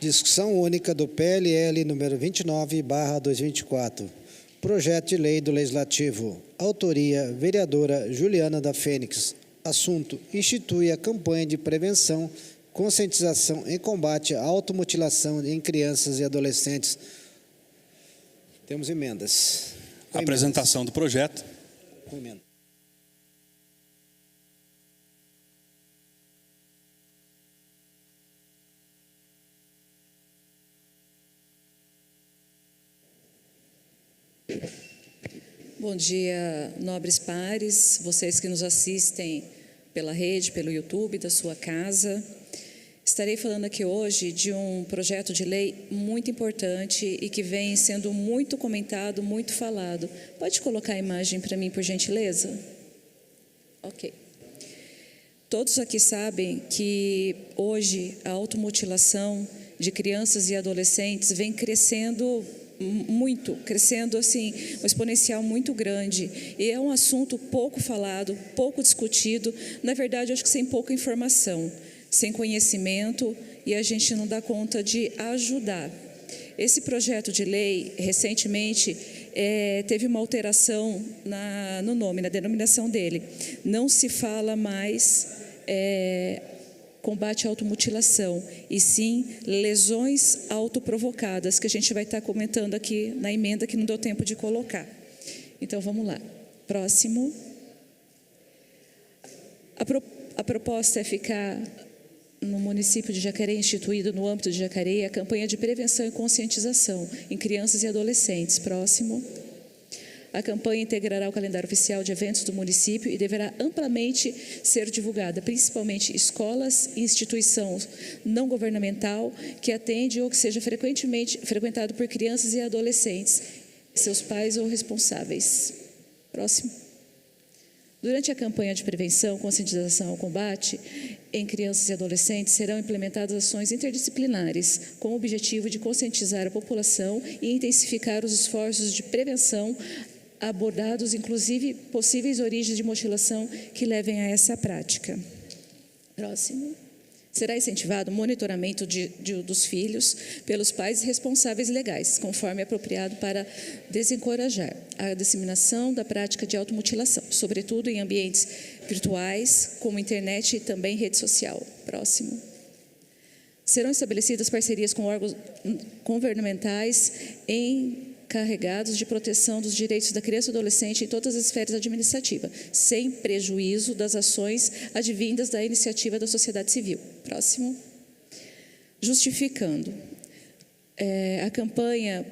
Discussão única do PLL número 29/2024. Projeto de lei do Legislativo. Autoria, vereadora Juliana da Fênix. Assunto, institui a campanha de prevenção, conscientização e combate à automutilação em crianças e adolescentes. Temos emendas. Apresentação do projeto. Com emenda. Bom dia, nobres pares, vocês que nos assistem pela rede, pelo YouTube da sua casa. Estarei falando aqui hoje de um projeto de lei muito importante e que vem sendo muito comentado, muito falado. Pode colocar a imagem para mim, por gentileza? Ok. Todos aqui sabem que hoje a automutilação de crianças e adolescentes vem crescendo muito, crescendo assim, um exponencial muito grande. E é um assunto pouco falado, pouco discutido, na verdade, acho que sem pouca informação, sem conhecimento, e a gente não dá conta de ajudar. Esse projeto de lei, recentemente, teve uma alteração no nome, na denominação dele. Não se fala mais combate à automutilação, e sim lesões autoprovocadas, que a gente vai estar comentando aqui na emenda que não deu tempo de colocar. Então, vamos lá. Próximo. A proposta é ficar no município de Jacareí, instituído no âmbito de Jacareí, a campanha de prevenção e conscientização em crianças e adolescentes. Próximo. A campanha integrará o calendário oficial de eventos do município e deverá amplamente ser divulgada, principalmente escolas e instituições não governamental que atende ou que seja frequentemente frequentado por crianças e adolescentes, seus pais ou responsáveis. Próximo. Durante a campanha de prevenção, conscientização ao combate em crianças e adolescentes, serão implementadas ações interdisciplinares com o objetivo de conscientizar a população e intensificar os esforços de prevenção, abordados inclusive possíveis origens de mutilação que levem a essa prática. Próximo. Será incentivado o monitoramento dos filhos pelos pais responsáveis legais, conforme apropriado para desencorajar a disseminação da prática de automutilação, sobretudo em ambientes virtuais, como internet e também rede social. Próximo. Serão estabelecidas parcerias com órgãos governamentais encarregados de proteção dos direitos da criança e adolescente em todas as esferas administrativas, sem prejuízo das ações advindas da iniciativa da sociedade civil. Próximo. Justificando. A campanha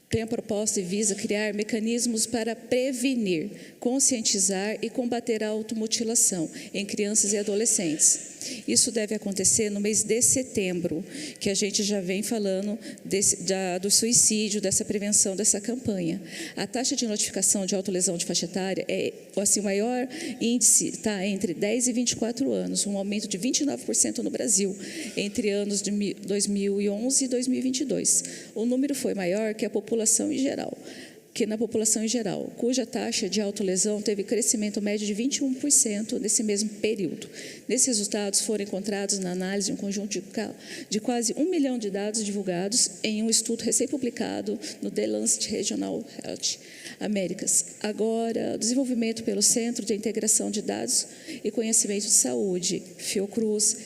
tem a proposta e visa criar mecanismos para prevenir, conscientizar e combater a automutilação em crianças e adolescentes. Isso deve acontecer no mês de setembro, que a gente já vem falando do suicídio, dessa prevenção, dessa campanha. A taxa de notificação de autolesão de faixa etária assim, o maior índice está entre 10 e 24 anos, um aumento de 29% no Brasil, entre anos de 2011 e 2022. O número foi maior que na população em geral, cuja taxa de autolesão teve crescimento médio de 21% nesse mesmo período. Nesses resultados foram encontrados na análise um conjunto de quase 1 milhão de dados divulgados em um estudo recém-publicado no The Lancet Regional Health Américas. Agora, desenvolvimento pelo Centro de Integração de Dados e Conhecimento de Saúde, Fiocruz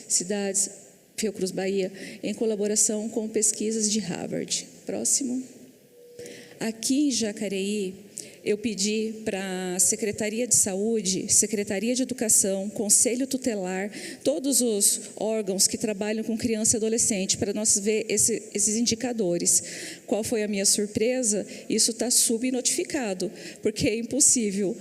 Bahia, em colaboração com pesquisas de Harvard. Próximo. Aqui em Jacareí, eu pedi para a Secretaria de Saúde, Secretaria de Educação, Conselho Tutelar, todos os órgãos que trabalham com criança e adolescente, para nós ver esses indicadores. Qual foi a minha surpresa? Isso está subnotificado, porque é impossível.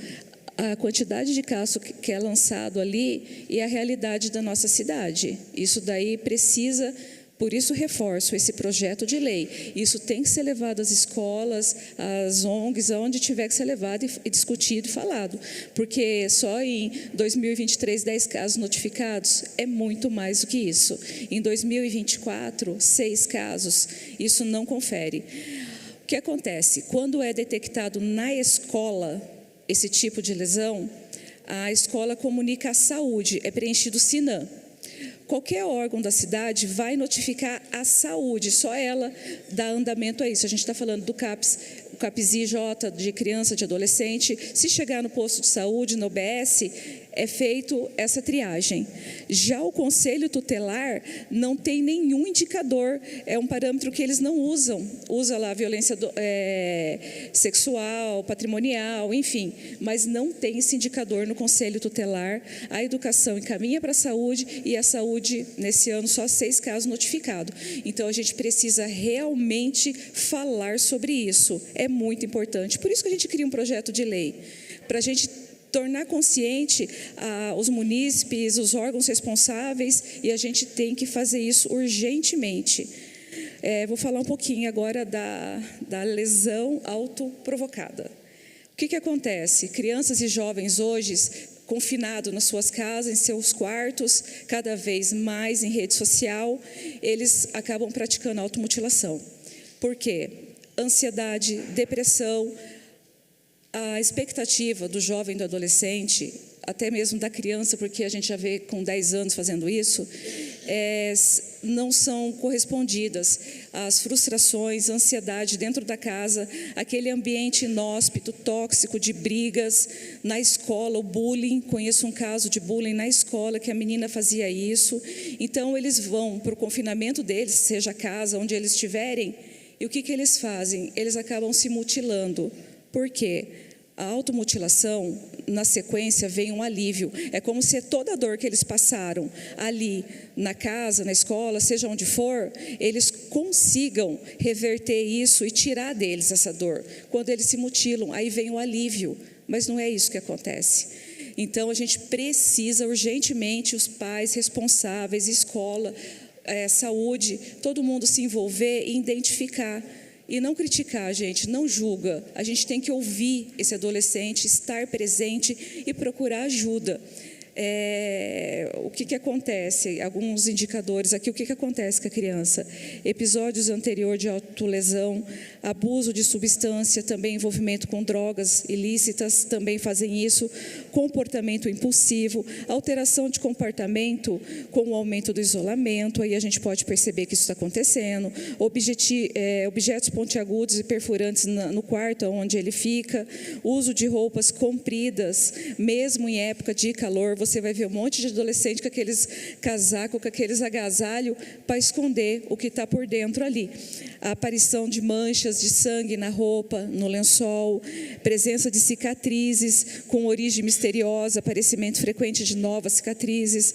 A quantidade de casos que é lançado ali e a realidade da nossa cidade. Isso daí precisa... Por isso, reforço esse projeto de lei. Isso tem que ser levado às escolas, às ONGs, aonde tiver que ser levado e discutido e falado. Porque só em 2023, 10 casos notificados é muito mais do que isso. Em 2024, 6 casos. Isso não confere. O que acontece? Quando é detectado na escola esse tipo de lesão, a escola comunica à saúde, é preenchido o SINAM. qualquer órgão da cidade vai notificar a saúde, só ela dá andamento a isso. A gente está falando do CAPS, o CAPS-IJ de criança, de adolescente. Se chegar no posto de saúde, no OBS, é feito essa triagem. Já o Conselho Tutelar não tem nenhum indicador, é um parâmetro que eles não usam. Usa lá a violência sexual, patrimonial, enfim, mas não tem esse indicador no Conselho Tutelar. A educação encaminha para a saúde e a saúde, nesse ano, só 6 casos notificados. Então, a gente precisa realmente falar sobre isso. É muito importante. Por isso que a gente cria um projeto de lei, para a gente tornar consciente os munícipes, os órgãos responsáveis, e a gente tem que fazer isso urgentemente. Vou falar um pouquinho agora da lesão autoprovocada. O que acontece? Crianças e jovens hoje, confinados nas suas casas, em seus quartos, cada vez mais em rede social, eles acabam praticando automutilação. Por quê? Ansiedade, depressão. A expectativa do jovem, do adolescente, até mesmo da criança, porque a gente já vê com 10 anos fazendo isso, não são correspondidas. As frustrações, a ansiedade dentro da casa, aquele ambiente inóspito, tóxico, de brigas, na escola, o bullying. Conheço um caso de bullying na escola, que a menina fazia isso. Então, eles vão para o confinamento deles, seja a casa, onde eles estiverem, e o que eles fazem? Eles acabam se mutilando. Por quê? A automutilação, na sequência, vem um alívio. É como se toda a dor que eles passaram ali na casa, na escola, seja onde for, eles consigam reverter isso e tirar deles essa dor. Quando eles se mutilam, aí vem o alívio. Mas não é isso que acontece. Então, a gente precisa urgentemente, os pais responsáveis, escola, saúde, todo mundo se envolver e identificar. E não criticar, gente, não julga. A gente tem que ouvir esse adolescente, estar presente e procurar ajuda. O que acontece? Alguns indicadores aqui. O que acontece com a criança? Episódios anteriores de autolesão, abuso de substância, também envolvimento com drogas ilícitas, também fazem isso. Comportamento impulsivo, alteração de comportamento com o aumento do isolamento. Aí a gente pode perceber que isso está acontecendo. Objetos pontiagudos e perfurantes no quarto onde ele fica. Uso de roupas compridas, mesmo em época de calor. Você vai ver um monte de adolescente com aqueles casacos, com aqueles agasalhos para esconder o que está por dentro ali. A aparição de manchas de sangue na roupa, no lençol, presença de cicatrizes com origem misteriosa, aparecimento frequente de novas cicatrizes,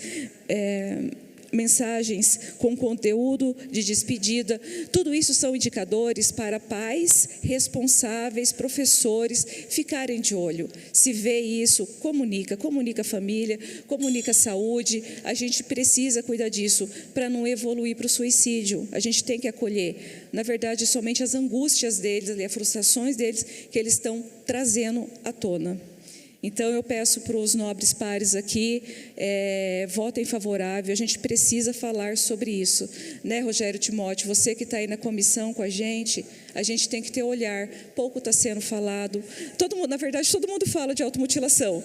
mensagens com conteúdo de despedida. Tudo isso são indicadores para pais responsáveis, professores ficarem de olho. Se vê isso, comunica a família, comunica a saúde. A gente precisa cuidar disso para não evoluir para o suicídio. A gente tem que acolher, na verdade, somente as angústias deles, as frustrações deles que eles estão trazendo à tona. Então, eu peço para os nobres pares aqui, votem favorável. A gente precisa falar sobre isso, né, Rogério Timóteo? Você que está aí na comissão com a gente tem que ter olhar. Pouco está sendo falado. Na verdade, todo mundo fala de automutilação,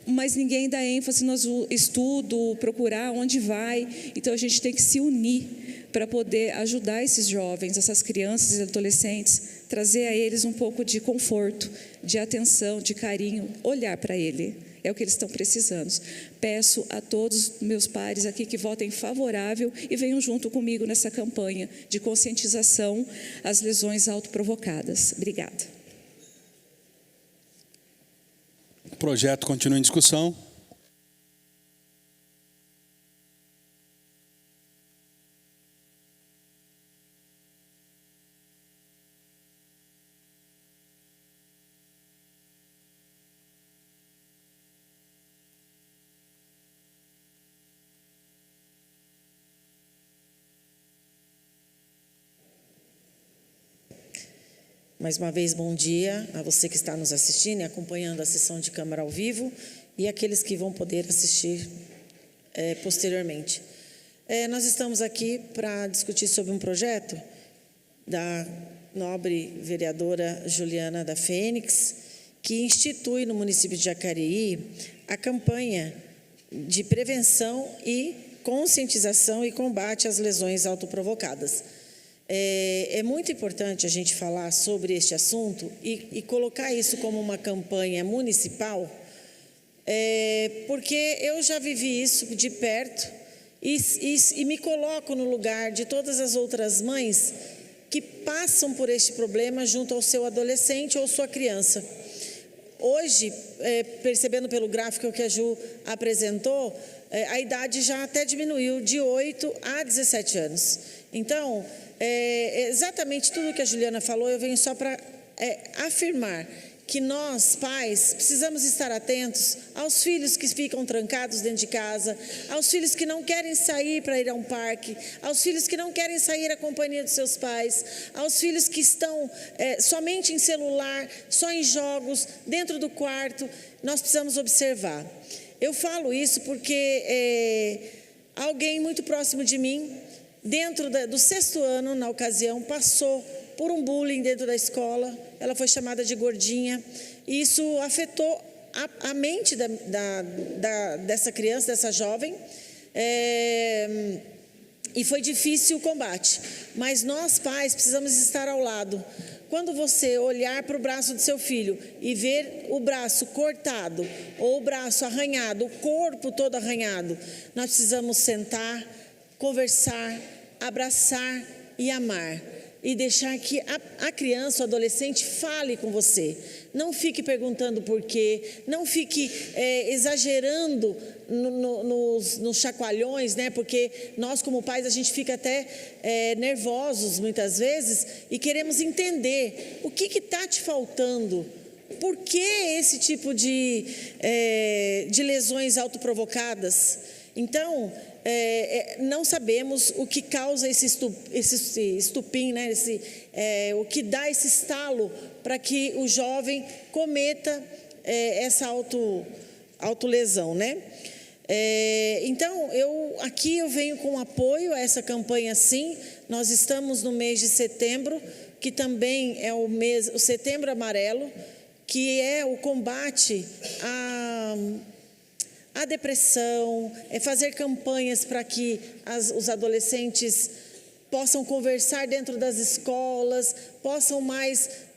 mas ninguém dá ênfase no estudo, procurar onde vai. Então, a gente tem que se unir para poder ajudar esses jovens, essas crianças e adolescentes, trazer a eles um pouco de conforto, de atenção, de carinho, olhar para ele. É o que eles estão precisando. Peço a todos meus pares aqui que votem favorável e venham junto comigo nessa campanha de conscientização às lesões autoprovocadas. Obrigada. O projeto continua em discussão. Mais uma vez, bom dia a você que está nos assistindo e acompanhando a sessão de Câmara ao vivo e aqueles que vão poder assistir posteriormente. Nós estamos aqui para discutir sobre um projeto da nobre vereadora Juliana da Fênix, que institui no município de Jacareí a campanha de prevenção e conscientização e combate às lesões autoprovocadas. É muito importante a gente falar sobre este assunto e colocar isso como uma campanha municipal, porque eu já vivi isso de perto e me coloco no lugar de todas as outras mães que passam por este problema junto ao seu adolescente ou sua criança. Hoje, percebendo pelo gráfico que a Ju apresentou, a idade já até diminuiu de 8 a 17 anos. Então, exatamente tudo que a Juliana falou, eu venho só para afirmar que nós, pais, precisamos estar atentos aos filhos que ficam trancados dentro de casa, aos filhos que não querem sair para ir a um parque, aos filhos que não querem sair à companhia dos seus pais, aos filhos que estão somente em celular, só em jogos, dentro do quarto. Nós precisamos observar. Eu falo isso porque alguém muito próximo de mim, dentro do 6º ano, na ocasião, passou por um bullying dentro da escola. Ela foi chamada de gordinha, e isso afetou a mente dessa criança, dessa jovem, e foi difícil o combate. Mas nós, pais, precisamos estar ao lado. Quando você olhar para o braço do seu filho e ver o braço cortado, ou o braço arranhado, o corpo todo arranhado, nós precisamos sentar, conversar, abraçar e amar. E deixar que a criança, o adolescente, fale com você. Não fique perguntando por quê, não fique exagerando nos chacoalhões, né? Porque nós, como pais, a gente fica até nervosos muitas vezes e queremos entender o que está te faltando. Por que esse tipo de lesões autoprovocadas? Então, não sabemos o que causa esse estupim, né? O que dá esse estalo para que o jovem cometa essa autolesão, né? Então, aqui eu venho com apoio a essa campanha, sim. Nós estamos no mês de setembro, que também é o Setembro Amarelo, que é o combate a depressão, fazer campanhas para que os adolescentes possam conversar dentro das escolas, possam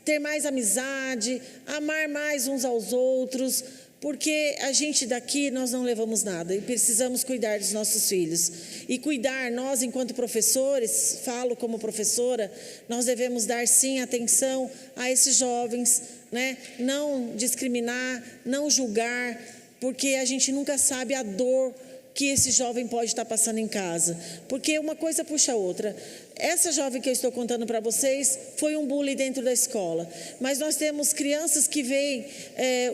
ter mais amizade, amar mais uns aos outros, porque a gente daqui, nós não levamos nada e precisamos cuidar dos nossos filhos. E cuidar, nós enquanto professores, falo como professora, nós devemos dar sim atenção a esses jovens, né? Não discriminar, não julgar, porque a gente nunca sabe a dor que esse jovem pode estar passando em casa, porque uma coisa puxa a outra. Essa jovem que eu estou contando para vocês foi um bullying dentro da escola, mas nós temos crianças que veem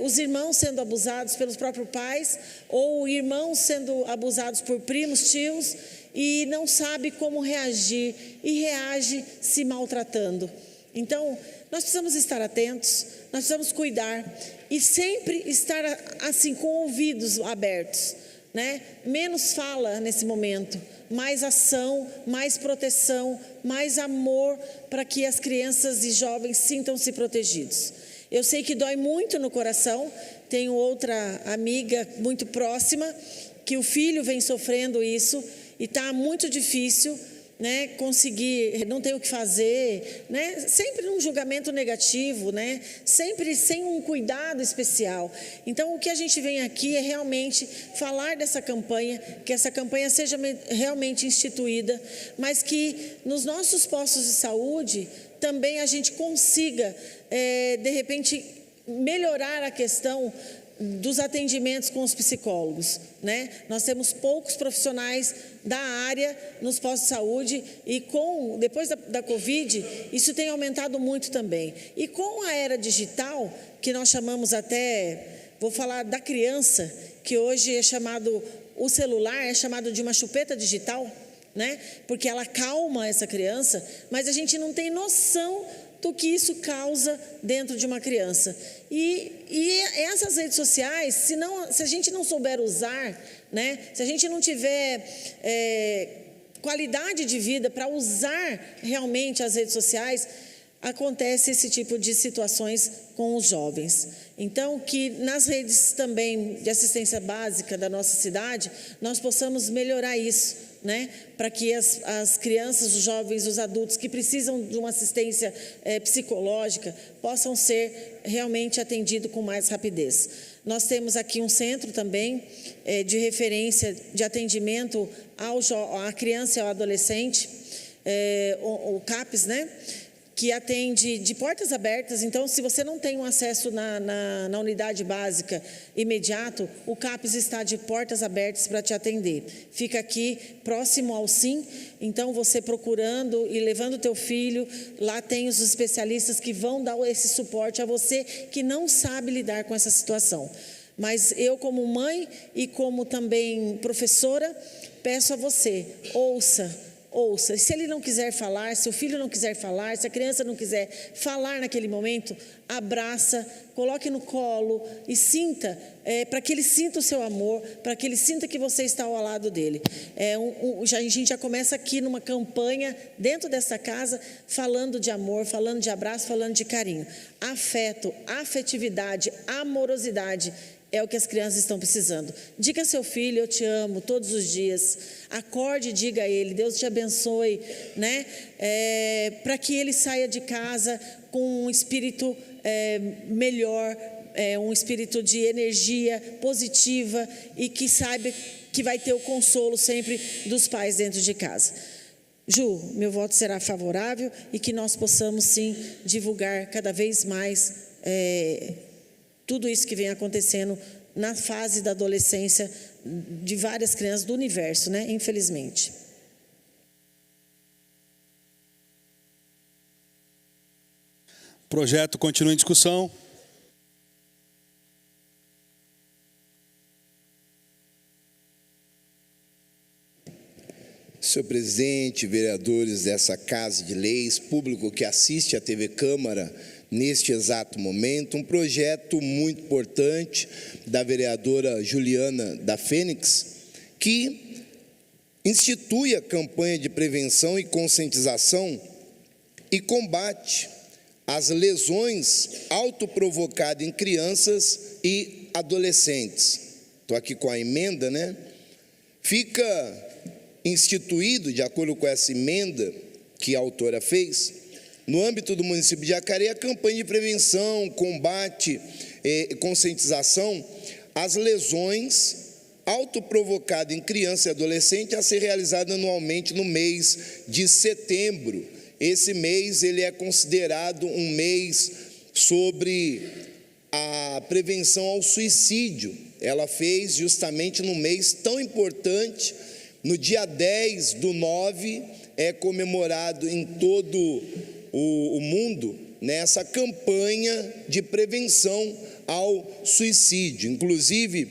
os irmãos sendo abusados pelos próprios pais, ou irmãos sendo abusados por primos, tios, e não sabe como reagir, e reage se maltratando. Então, nós precisamos estar atentos, nós precisamos cuidar, e sempre estar assim com ouvidos abertos, né? Menos fala nesse momento, mais ação, mais proteção, mais amor para que as crianças e jovens sintam-se protegidos. Eu sei que dói muito no coração. Tenho outra amiga muito próxima que o filho vem sofrendo isso e está muito difícil, né, conseguir, não tem o que fazer, né, sempre num julgamento negativo, né, sempre sem um cuidado especial. Então, o que a gente vem aqui é realmente falar dessa campanha, que essa campanha seja realmente instituída, mas que nos nossos postos de saúde também a gente consiga, de repente, melhorar a questão dos atendimentos com os psicólogos, né? Nós temos poucos profissionais da área nos postos de saúde e depois da Covid, isso tem aumentado muito também. E com a era digital, que nós chamamos até, vou falar da criança, que hoje é chamado, o celular é chamado de uma chupeta digital, né? Porque ela calma essa criança, mas a gente não tem noção do que isso causa dentro de uma criança. E essas redes sociais, se a gente não souber usar, né, se a gente não tiver qualidade de vida para usar realmente as redes sociais, acontece esse tipo de situações com os jovens. Então, que nas redes também de assistência básica da nossa cidade, nós possamos melhorar isso, né? Para que as crianças, os jovens, os adultos que precisam de uma assistência psicológica possam ser realmente atendidos com mais rapidez. Nós temos aqui um centro também de referência de atendimento à criança e ao adolescente, o CAPS, né? Que atende de portas abertas. Então, se você não tem um acesso na unidade básica imediato, o CAPS está de portas abertas para te atender. Fica aqui próximo ao SIM, então você procurando e levando o teu filho, lá tem os especialistas que vão dar esse suporte a você que não sabe lidar com essa situação. Mas eu, como mãe e como também professora, peço a você, ouça. Se ele não quiser falar, se o filho não quiser falar, se a criança não quiser falar naquele momento, abraça, coloque no colo e sinta, para que ele sinta o seu amor, para que ele sinta que você está ao lado dele. A gente já começa aqui numa campanha dentro dessa casa, falando de amor, falando de abraço, falando de carinho. Afeto, afetividade, amorosidade é o que as crianças estão precisando. Diga a seu filho, eu te amo, todos os dias. Acorde e diga a ele, Deus te abençoe, né? Para que ele saia de casa com um espírito melhor, um espírito de energia positiva e que saiba que vai ter o consolo sempre dos pais dentro de casa. Ju, meu voto será favorável e que nós possamos, sim, divulgar cada vez mais tudo isso que vem acontecendo na fase da adolescência de várias crianças do universo, né? Infelizmente. O projeto continua em discussão. Senhor presidente, vereadores dessa Casa de Leis, público que assiste à TV Câmara neste exato momento, um projeto muito importante da vereadora Juliana da Fênix, que institui a campanha de prevenção e conscientização e combate às lesões autoprovocadas em crianças e adolescentes. Estou aqui com a emenda, né? Fica instituído, de acordo com essa emenda que a autora fez, no âmbito do município de Jacareí, a campanha de prevenção, combate e conscientização às lesões autoprovocadas em criança e adolescente a ser realizada anualmente no mês de setembro. Esse mês ele é considerado um mês sobre a prevenção ao suicídio. Ela fez justamente num mês tão importante. No dia 10/9 é comemorado em todo o mundo nessa campanha de prevenção ao suicídio. Inclusive,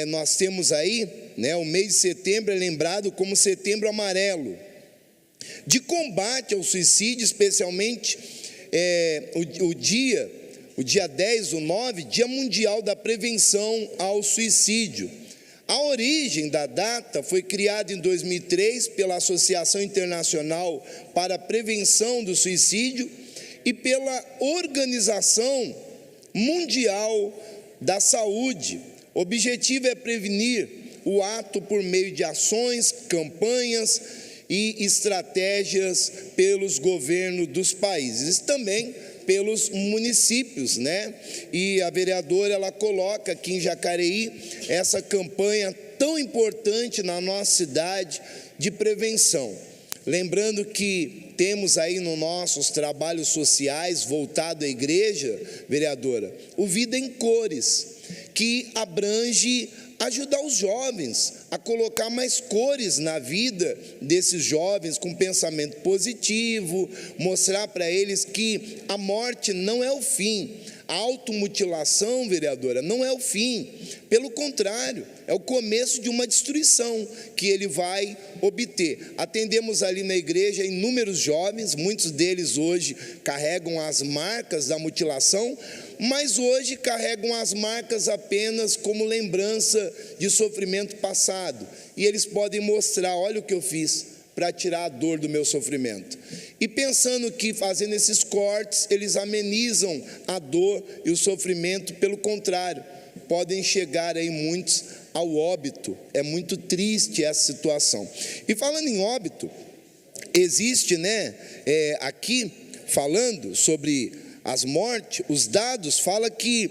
nós temos aí, né, o mês de setembro é lembrado como Setembro Amarelo, de combate ao suicídio, especialmente o dia 10/9, Dia Mundial da Prevenção ao Suicídio. A origem da data foi criada em 2003 pela Associação Internacional para a Prevenção do Suicídio e pela Organização Mundial da Saúde. O objetivo é prevenir o ato por meio de ações, campanhas e estratégias pelos governos dos países, também pelos municípios, né? E a vereadora, ela coloca aqui em Jacareí essa campanha tão importante na nossa cidade de prevenção. Lembrando que temos aí nos nossos trabalhos sociais voltado à igreja, vereadora, o Vida em Cores, que abrange ajudar os jovens a colocar mais cores na vida desses jovens com pensamento positivo, mostrar para eles que a morte não é o fim. A automutilação, vereadora, não é o fim, pelo contrário, é o começo de uma destruição que ele vai obter. Atendemos ali na igreja inúmeros jovens, muitos deles hoje carregam as marcas da mutilação, mas hoje carregam as marcas apenas como lembrança de sofrimento passado, e eles podem mostrar, olha o que eu fiz para tirar a dor do meu sofrimento. E pensando que fazendo esses cortes, eles amenizam a dor e o sofrimento, pelo contrário, podem chegar aí muitos ao óbito. É muito triste essa situação. E falando em óbito, existe, aqui, falando sobre as mortes, os dados falam que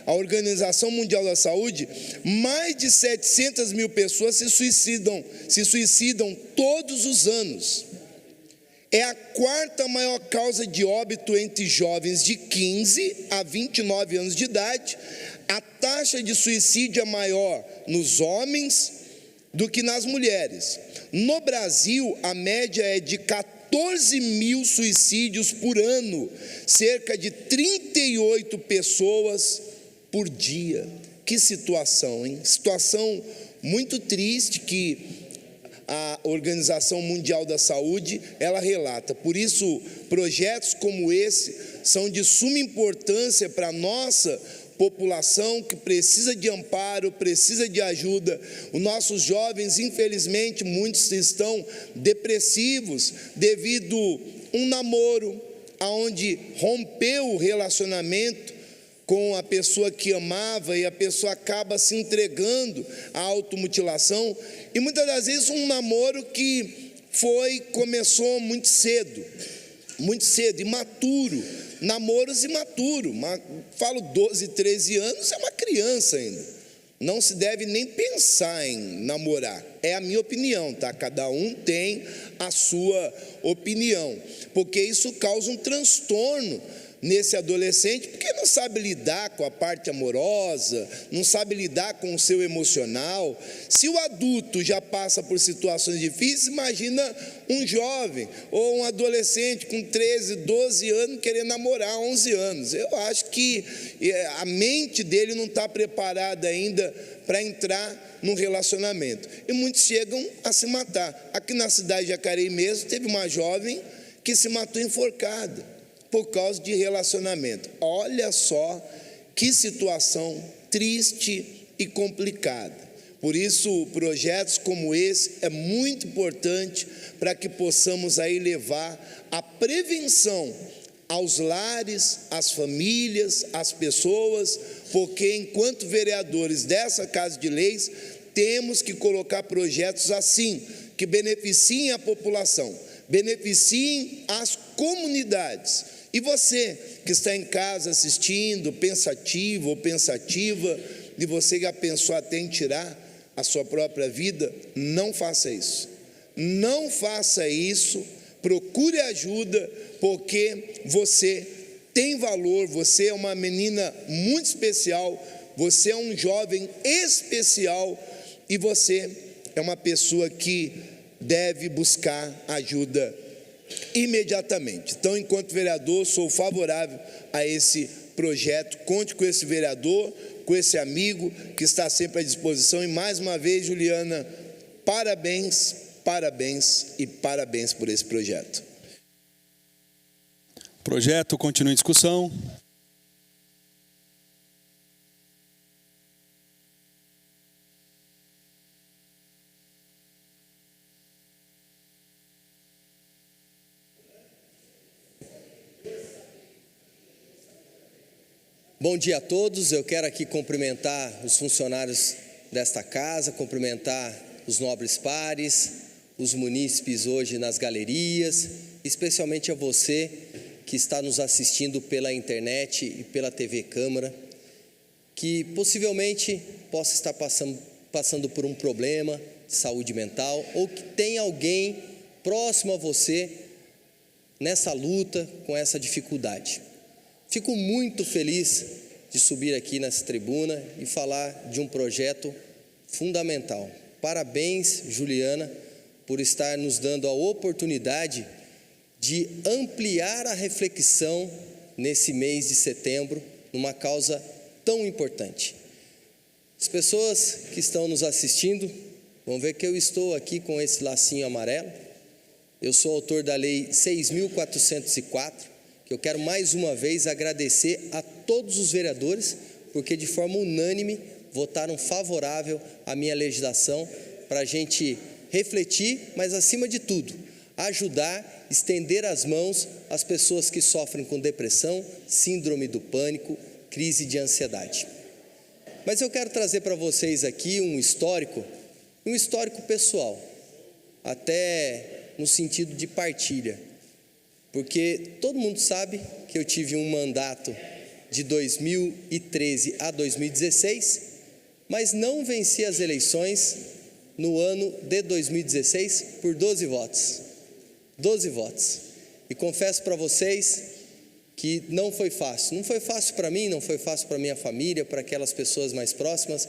a Organização Mundial da Saúde, mais de 700 mil pessoas se suicidam todos os anos. É a quarta maior causa de óbito entre jovens de 15 a 29 anos de idade. A taxa de suicídio é maior nos homens do que nas mulheres. No Brasil, a média é de 14 mil suicídios por ano, cerca de 38 pessoas por dia. Que situação, hein? Situação muito triste que a Organização Mundial da Saúde, ela relata. Por isso, projetos como esse são de suma importância para a nossa população, que precisa de amparo, precisa de ajuda. Os nossos jovens, infelizmente, muitos estão depressivos devido a um namoro onde rompeu o relacionamento com a pessoa que amava e a pessoa acaba se entregando à automutilação. E muitas das vezes um namoro que começou muito cedo, imaturo, namoros imaturos. Falo 12, 13 anos, é uma criança ainda. Não se deve nem pensar em namorar. É a minha opinião, tá? Cada um tem a sua opinião, porque isso causa um transtorno nesse adolescente, porque não sabe lidar com a parte amorosa, não sabe lidar com o seu emocional. Se o adulto já passa por situações difíceis, imagina um jovem ou um adolescente com 13, 12 anos querendo namorar 11 anos. Eu acho que a mente dele não está preparada ainda para entrar num relacionamento. E muitos chegam a se matar. Aqui na cidade de Jacareí mesmo, teve uma jovem que se matou enforcada por causa de relacionamento. Olha só que situação triste e complicada. Por isso, projetos como esse é muito importante para que possamos aí levar a prevenção aos lares, às famílias, às pessoas, porque enquanto vereadores dessa Casa de Leis, temos que colocar projetos assim, que beneficiem a população, beneficiem as comunidades. E você que está em casa assistindo, pensativo ou pensativa, e você já pensou até em tirar a sua própria vida, não faça isso. Não faça isso, procure ajuda, porque você tem valor, você é uma menina muito especial, você é um jovem especial e você é uma pessoa que deve buscar ajuda imediatamente. Então, enquanto vereador, sou favorável a esse projeto. Conte com esse vereador, com esse amigo que está sempre à disposição. E mais uma vez, Juliana, parabéns, parabéns e parabéns por esse projeto. O projeto continua em discussão. Bom dia a todos, eu quero aqui cumprimentar os funcionários desta casa, cumprimentar os nobres pares, os munícipes hoje nas galerias, especialmente a você que está nos assistindo pela internet e pela TV Câmara, que possivelmente possa estar passando por um problema de saúde mental ou que tem alguém próximo a você nessa luta com essa dificuldade. Fico muito feliz de subir aqui nessa tribuna e falar de um projeto fundamental. Parabéns, Juliana, por estar nos dando a oportunidade de ampliar a reflexão nesse mês de setembro, numa causa tão importante. As pessoas que estão nos assistindo vão ver que eu estou aqui com esse lacinho amarelo. Eu sou autor da Lei 6.404, que eu quero mais uma vez agradecer a todos os vereadores, porque de forma unânime votaram favorável à minha legislação, para a gente refletir, mas acima de tudo, ajudar, estender as mãos às pessoas que sofrem com depressão, síndrome do pânico, crise de ansiedade. Mas eu quero trazer para vocês aqui um histórico pessoal, até no sentido de partilha, porque todo mundo sabe que eu tive um mandato de 2013 a 2016, mas não venci as eleições no ano de 2016 por 12 votos. 12 votos. E confesso para vocês que não foi fácil. Não foi fácil para mim, não foi fácil para minha família, para aquelas pessoas mais próximas.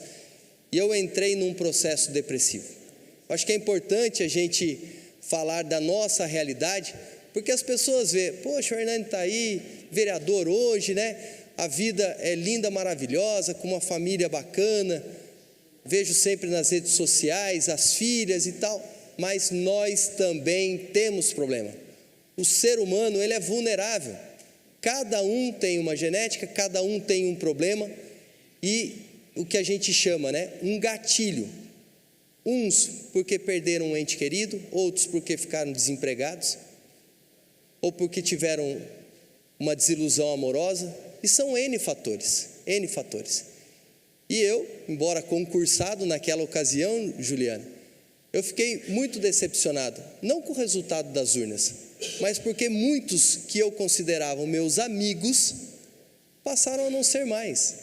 E eu entrei num processo depressivo. Acho que é importante a gente falar da nossa realidade, porque as pessoas veem, poxa, o Hernani está aí, vereador hoje, né? A vida é linda, maravilhosa, com uma família bacana. Vejo sempre nas redes sociais as filhas e tal, mas nós também temos problema. O ser humano, ele é vulnerável. Cada um tem uma genética, cada um tem um problema e o que a gente chama, né, um gatilho. Uns porque perderam um ente querido, outros porque ficaram desempregados, ou porque tiveram uma desilusão amorosa, e são N fatores, N fatores. E eu, embora concursado naquela ocasião, Juliana, eu fiquei muito decepcionado, não com o resultado das urnas, mas porque muitos que eu considerava meus amigos passaram a não ser mais,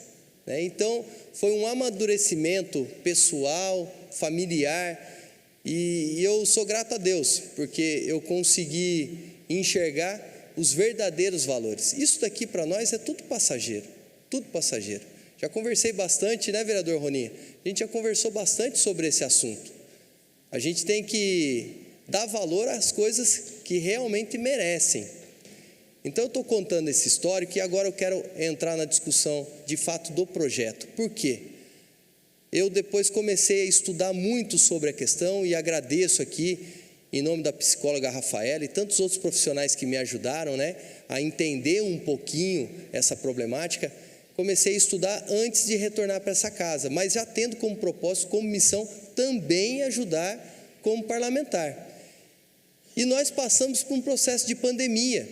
né? Então, foi um amadurecimento pessoal, familiar, e eu sou grato a Deus, porque eu consegui enxergar os verdadeiros valores. Isso daqui para nós é tudo passageiro, tudo passageiro. Já conversei bastante, né, vereador Roninha? A gente já conversou bastante sobre esse assunto. A gente tem que dar valor às coisas que realmente merecem. Então eu estou contando esse histórico e agora eu quero entrar na discussão de fato do projeto. Por quê? Eu depois comecei a estudar muito sobre a questão e agradeço aqui, em nome da psicóloga Rafaela e tantos outros profissionais que me ajudaram, né, a entender um pouquinho essa problemática. Comecei a estudar antes de retornar para essa casa, mas já tendo como propósito, como missão, também ajudar como parlamentar. E nós passamos por um processo de pandemia.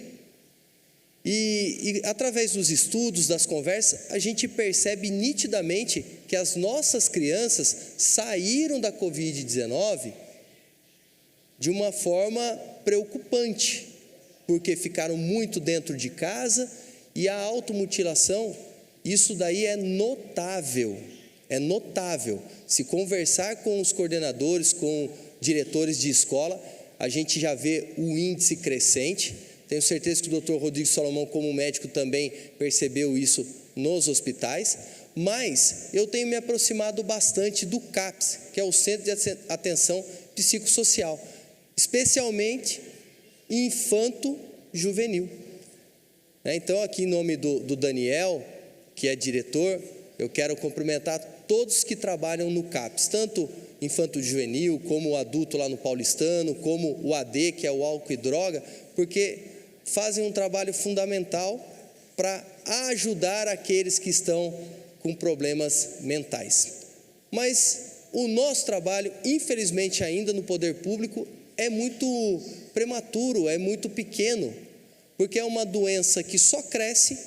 E através dos estudos, das conversas, a gente percebe nitidamente que as nossas crianças saíram da Covid-19 de uma forma preocupante, porque ficaram muito dentro de casa e a automutilação, isso daí é notável, é notável. Se conversar com os coordenadores, com diretores de escola, a gente já vê o índice crescente. Tenho certeza que o Dr. Rodrigo Salomão, como médico, também percebeu isso nos hospitais, mas eu tenho me aproximado bastante do CAPS, que é o Centro de Atenção Psicossocial, especialmente infanto-juvenil. Então, aqui em nome do Daniel, que é diretor, eu quero cumprimentar todos que trabalham no CAPS, tanto infanto-juvenil, como o adulto lá no Paulistano, como o AD, que é o álcool e droga, porque fazem um trabalho fundamental para ajudar aqueles que estão com problemas mentais. Mas o nosso trabalho, infelizmente ainda no poder público, é muito prematuro, é muito pequeno, porque é uma doença que só cresce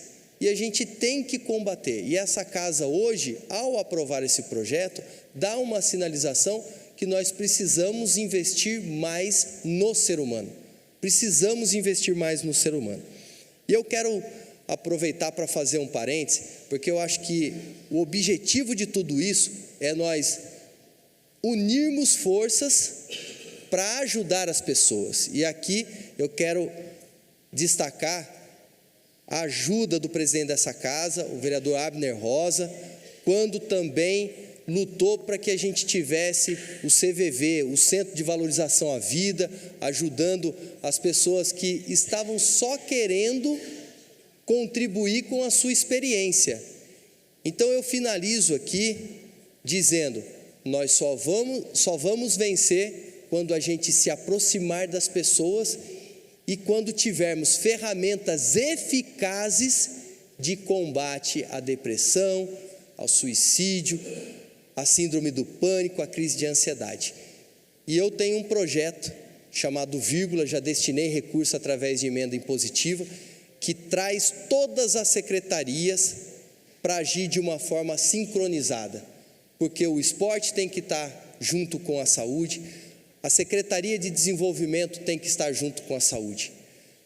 e a gente tem que combater. E essa casa hoje, ao aprovar esse projeto, dá uma sinalização que nós precisamos investir mais no ser humano. Precisamos investir mais no ser humano. E eu quero aproveitar para fazer um parêntese, porque eu acho que o objetivo de tudo isso é nós unirmos forças para ajudar as pessoas. E aqui eu quero destacar a ajuda do presidente dessa casa, o vereador Abner Rosa, quando também lutou para que a gente tivesse o CVV, o Centro de Valorização à Vida, ajudando as pessoas que estavam só querendo contribuir com a sua experiência. Então eu finalizo aqui dizendo, nós só vamos vencer quando a gente se aproximar das pessoas e quando tivermos ferramentas eficazes de combate à depressão, ao suicídio, à síndrome do pânico, à crise de ansiedade. E eu tenho um projeto chamado vírgula, já destinei recurso através de emenda impositiva, que traz todas as secretarias para agir de uma forma sincronizada, porque o esporte tem que estar junto com a saúde, a Secretaria de Desenvolvimento tem que estar junto com a saúde.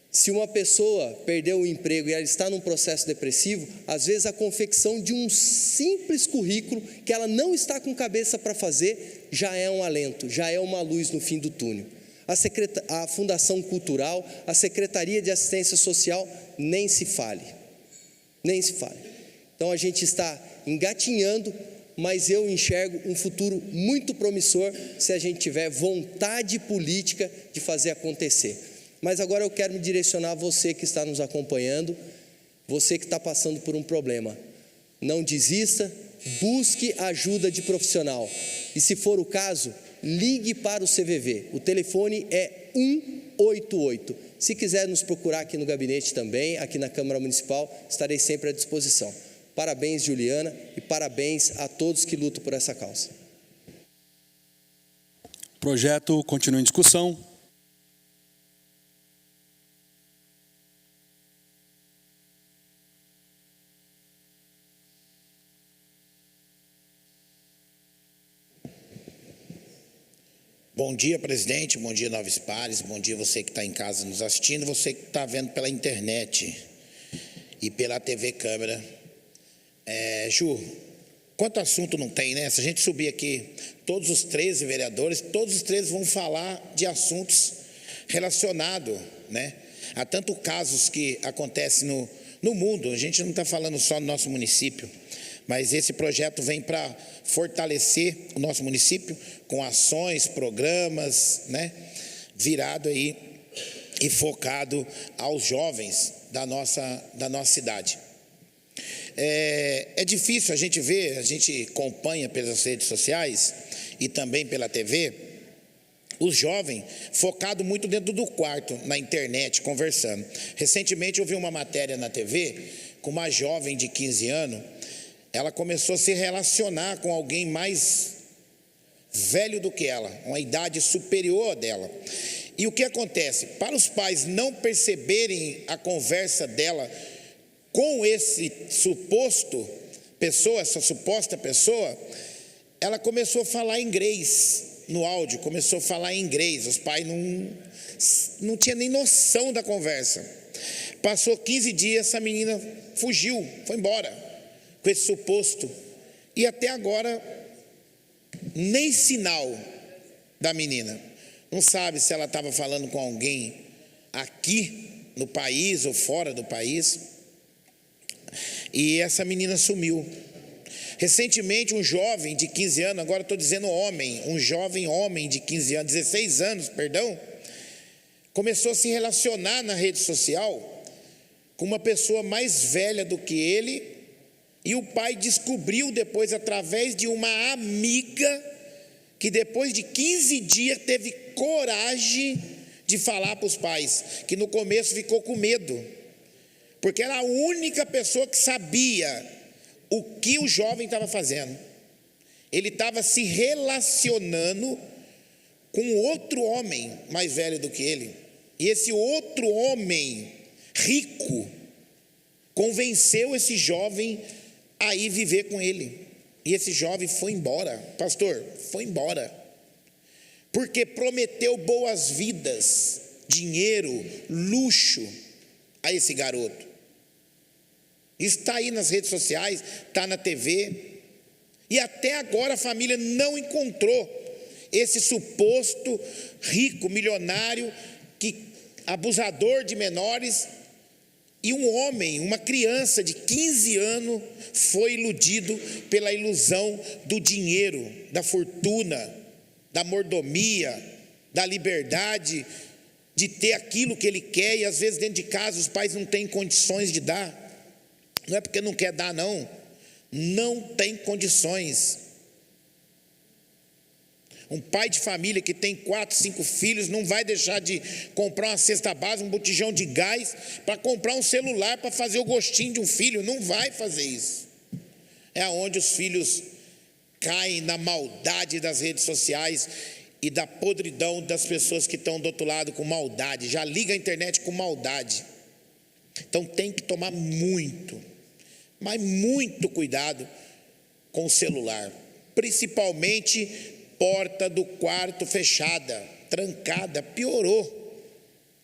Se uma pessoa perdeu o emprego e ela está num processo depressivo, às vezes a confecção de um simples currículo que ela não está com cabeça para fazer, já é um alento, já é uma luz no fim do túnel. A Fundação Cultural, a Secretaria de Assistência Social, nem se fale. Nem se fale. Então a gente está engatinhando, mas eu enxergo um futuro muito promissor se a gente tiver vontade política de fazer acontecer. Mas agora eu quero me direcionar a você que está nos acompanhando, você que está passando por um problema. Não desista, busque ajuda de profissional. E se for o caso, ligue para o CVV. O telefone é 188. Se quiser nos procurar aqui no gabinete também, aqui na Câmara Municipal, estarei sempre à disposição. Parabéns, Juliana, e parabéns a todos que lutam por essa causa. O projeto continua em discussão. Bom dia, presidente, bom dia, Novos Pares, bom dia você que está em casa nos assistindo, você que está vendo pela internet e pela TV Câmara. Ju, quanto assunto não tem, né? Se a gente subir aqui, todos os 13 vereadores, todos os 13 vão falar de assuntos relacionados, né? Há tantos casos que acontecem no mundo, a gente não está falando só no nosso município, mas esse projeto vem para fortalecer o nosso município com ações, programas, né? Virado aí e focado aos jovens da nossa cidade. É difícil a gente ver, a gente acompanha pelas redes sociais e também pela TV, os jovens focados muito dentro do quarto, na internet, conversando. Recentemente eu vi uma matéria na TV com uma jovem de 15 anos, ela começou a se relacionar com alguém mais velho do que ela, uma idade superior dela. E o que acontece? Para os pais não perceberem a conversa dela com esse suposto pessoa, essa suposta pessoa, ela começou a falar inglês no áudio, começou a falar em inglês. Os pais não tinham nem noção da conversa. Passou 15 dias, essa menina fugiu, foi embora com esse suposto. E até agora, nem sinal da menina. Não sabe se ela estava falando com alguém aqui no país ou fora do país. E essa menina sumiu. Recentemente um jovem de 15 anos, agora estou dizendo homem, um jovem homem de 15 anos, 16 anos, perdão, começou a se relacionar na rede social com uma pessoa mais velha do que ele, e o pai descobriu depois através de uma amiga, que depois de 15 dias teve coragem de falar para os pais, que no começo ficou com medo, porque era a única pessoa que sabia o que o jovem estava fazendo. Ele estava se relacionando com outro homem mais velho do que ele. E esse outro homem rico convenceu esse jovem a ir viver com ele. E esse jovem foi embora. Pastor, foi embora. Porque prometeu boas vidas, dinheiro, luxo a esse garoto. Está aí nas redes sociais, está na TV. E até agora a família não encontrou esse suposto rico, milionário, abusador de menores. E um homem, uma criança de 15 anos, foi iludido pela ilusão do dinheiro, da fortuna, da mordomia, da liberdade, de ter aquilo que ele quer, e às vezes dentro de casa os pais não têm condições de dar. Não é porque não quer dar, não. Não tem condições. Um pai de família que tem 4, 5 filhos não vai deixar de comprar uma cesta básica, um botijão de gás, para comprar um celular para fazer o gostinho de um filho. Não vai fazer isso. É onde os filhos caem na maldade das redes sociais e da podridão das pessoas que estão do outro lado com maldade, já liga a internet com maldade. Então tem que tomar muito, mas muito cuidado com o celular, principalmente porta do quarto fechada, trancada, piorou,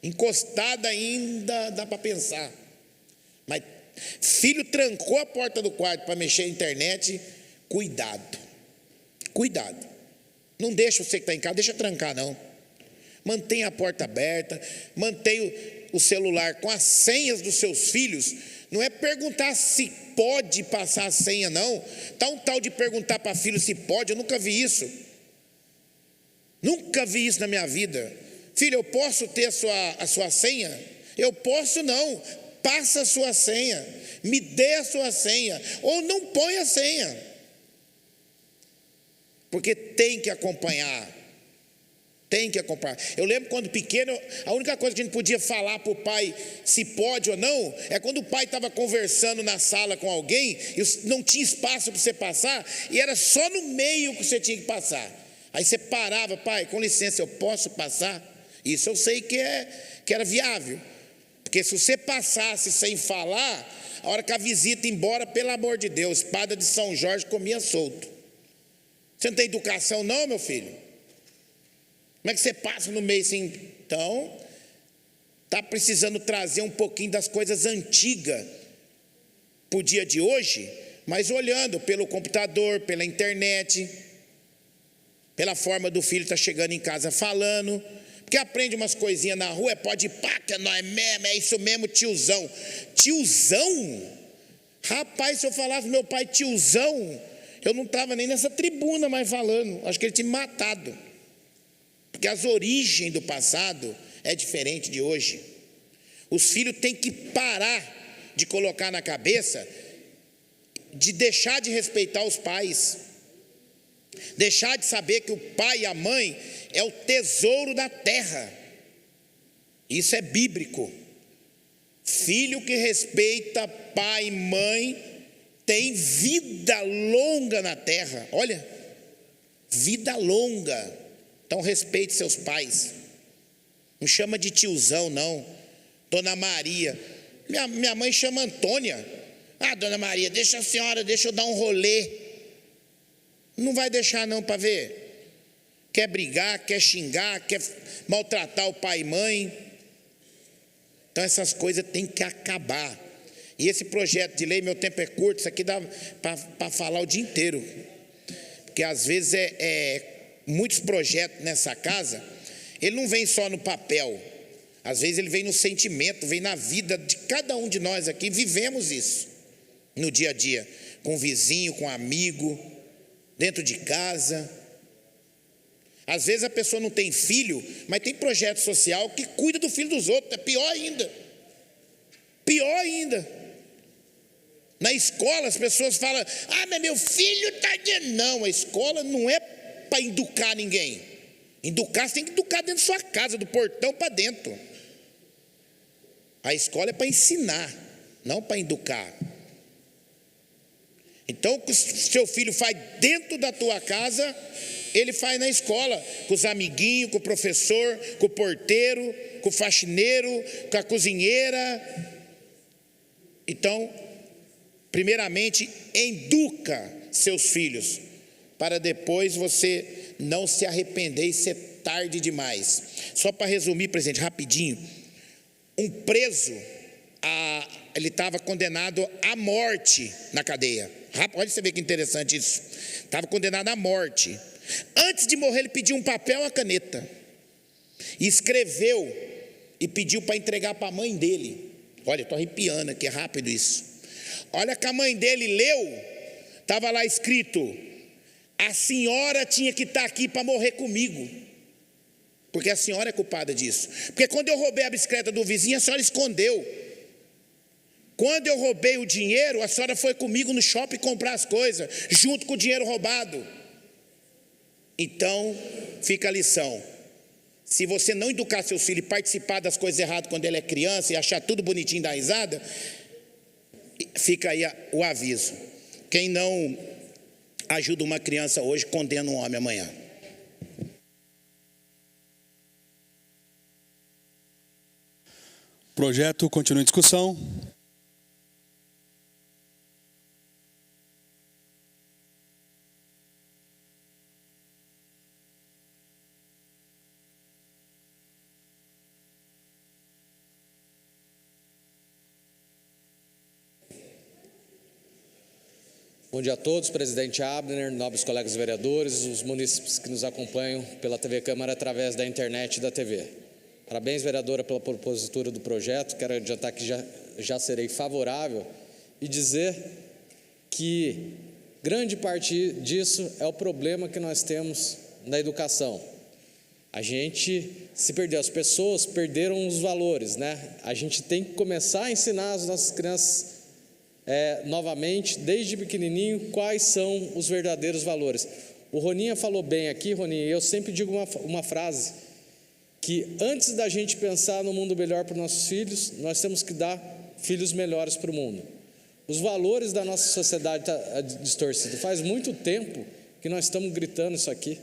encostada ainda dá para pensar, mas filho trancou a porta do quarto para mexer na internet, cuidado, não deixa você que está em casa, deixa trancar não, mantenha a porta aberta, mantenha o celular com as senhas dos seus filhos. Não é perguntar se pode passar a senha não, tá um tal de perguntar para filho se pode, eu nunca vi isso na minha vida. Filho, eu posso ter a sua senha? Eu posso não, passa a sua senha, me dê a sua senha, ou não põe a senha, porque tem que acompanhar. Eu lembro quando pequeno, a única coisa que a gente podia falar para o pai se pode ou não, é quando o pai estava conversando na sala com alguém, e não tinha espaço para você passar, e era só no meio que você tinha que passar. Aí você parava, pai, com licença, eu posso passar? Isso eu sei que era viável, porque se você passasse sem falar, a hora que a visita ia embora, pelo amor de Deus, espada de São Jorge comia solto. Você não tem educação não, meu filho? Como é que você passa no meio assim? Então, está precisando trazer um pouquinho das coisas antigas para o dia de hoje, mas olhando pelo computador, pela internet, pela forma do filho estar chegando em casa falando, porque aprende umas coisinhas na rua, pode ir pá, que não é mesmo, é isso mesmo, tiozão. Tiozão? Rapaz, se eu falasse meu pai tiozão, eu não estava nem nessa tribuna mais falando, acho que ele tinha me matado. Porque as origens do passado é diferente de hoje. Os filhos têm que parar de colocar na cabeça de deixar de respeitar os pais, deixar de saber que o pai e a mãe é o tesouro da terra. Isso é bíblico. Filho que respeita pai e mãe tem vida longa na terra. Olha, vida longa. Então respeite seus pais. Não chama de tiozão não. Dona Maria, minha mãe chama Antônia. Ah, Dona Maria, deixa eu dar um rolê. Não vai deixar não para ver. Quer brigar, quer xingar, quer maltratar o pai e mãe. Então essas coisas têm que acabar. E esse projeto de lei, meu tempo é curto, isso aqui dá para falar o dia inteiro. Porque às vezes muitos projetos nessa casa, ele não vem só no papel, às vezes ele vem no sentimento, vem na vida de cada um de nós aqui, vivemos isso no dia a dia, com o vizinho, com o amigo, dentro de casa. Às vezes a pessoa não tem filho, mas tem projeto social que cuida do filho dos outros, é pior ainda. Na escola as pessoas falam, mas meu filho está... Não, a escola não é para educar ninguém. Educar, você tem que educar dentro da sua casa, do portão para dentro. A escola é para ensinar, não para educar. Então, o que o seu filho faz dentro da tua casa, ele faz na escola, com os amiguinhos, com o professor, com o porteiro, com o faxineiro, com a cozinheira. Então, primeiramente, educa seus filhos, para depois você não se arrepender e ser tarde demais. Só para resumir, presidente, rapidinho, um preso, ele estava condenado à morte na cadeia. Olha, você vê que interessante isso. Estava condenado à morte. Antes de morrer, ele pediu um papel e uma caneta. E escreveu e pediu para entregar para a mãe dele. Olha, estou arrepiando aqui, é rápido isso. Olha que a mãe dele leu, estava lá escrito: a senhora tinha que estar aqui para morrer comigo, porque a senhora é culpada disso. Porque quando eu roubei a bicicleta do vizinho, a senhora escondeu. Quando eu roubei o dinheiro, a senhora foi comigo no shopping comprar as coisas, junto com o dinheiro roubado. Então, fica a lição. Se você não educar seu filho e participar das coisas erradas quando ele é criança e achar tudo bonitinho e dar risada, fica aí o aviso. Quem não ajuda uma criança hoje, condena um homem amanhã. Projeto continua em discussão. Bom dia a todos, presidente Abner, nobres colegas vereadores, os munícipes que nos acompanham pela TV Câmara através da internet e da TV. Parabéns, vereadora, pela propositura do projeto. Quero adiantar que já serei favorável e dizer que grande parte disso é o problema que nós temos na educação. A gente se perdeu, as pessoas perderam os valores, né? A gente tem que começar a ensinar as nossas crianças novamente, desde pequenininho, quais são os verdadeiros valores. O Roninha falou bem aqui, Roninha, eu sempre digo uma frase, que antes da gente pensar no mundo melhor para os nossos filhos, nós temos que dar filhos melhores para o mundo. Os valores da nossa sociedade estão distorcidos. Faz muito tempo que nós estamos gritando isso aqui.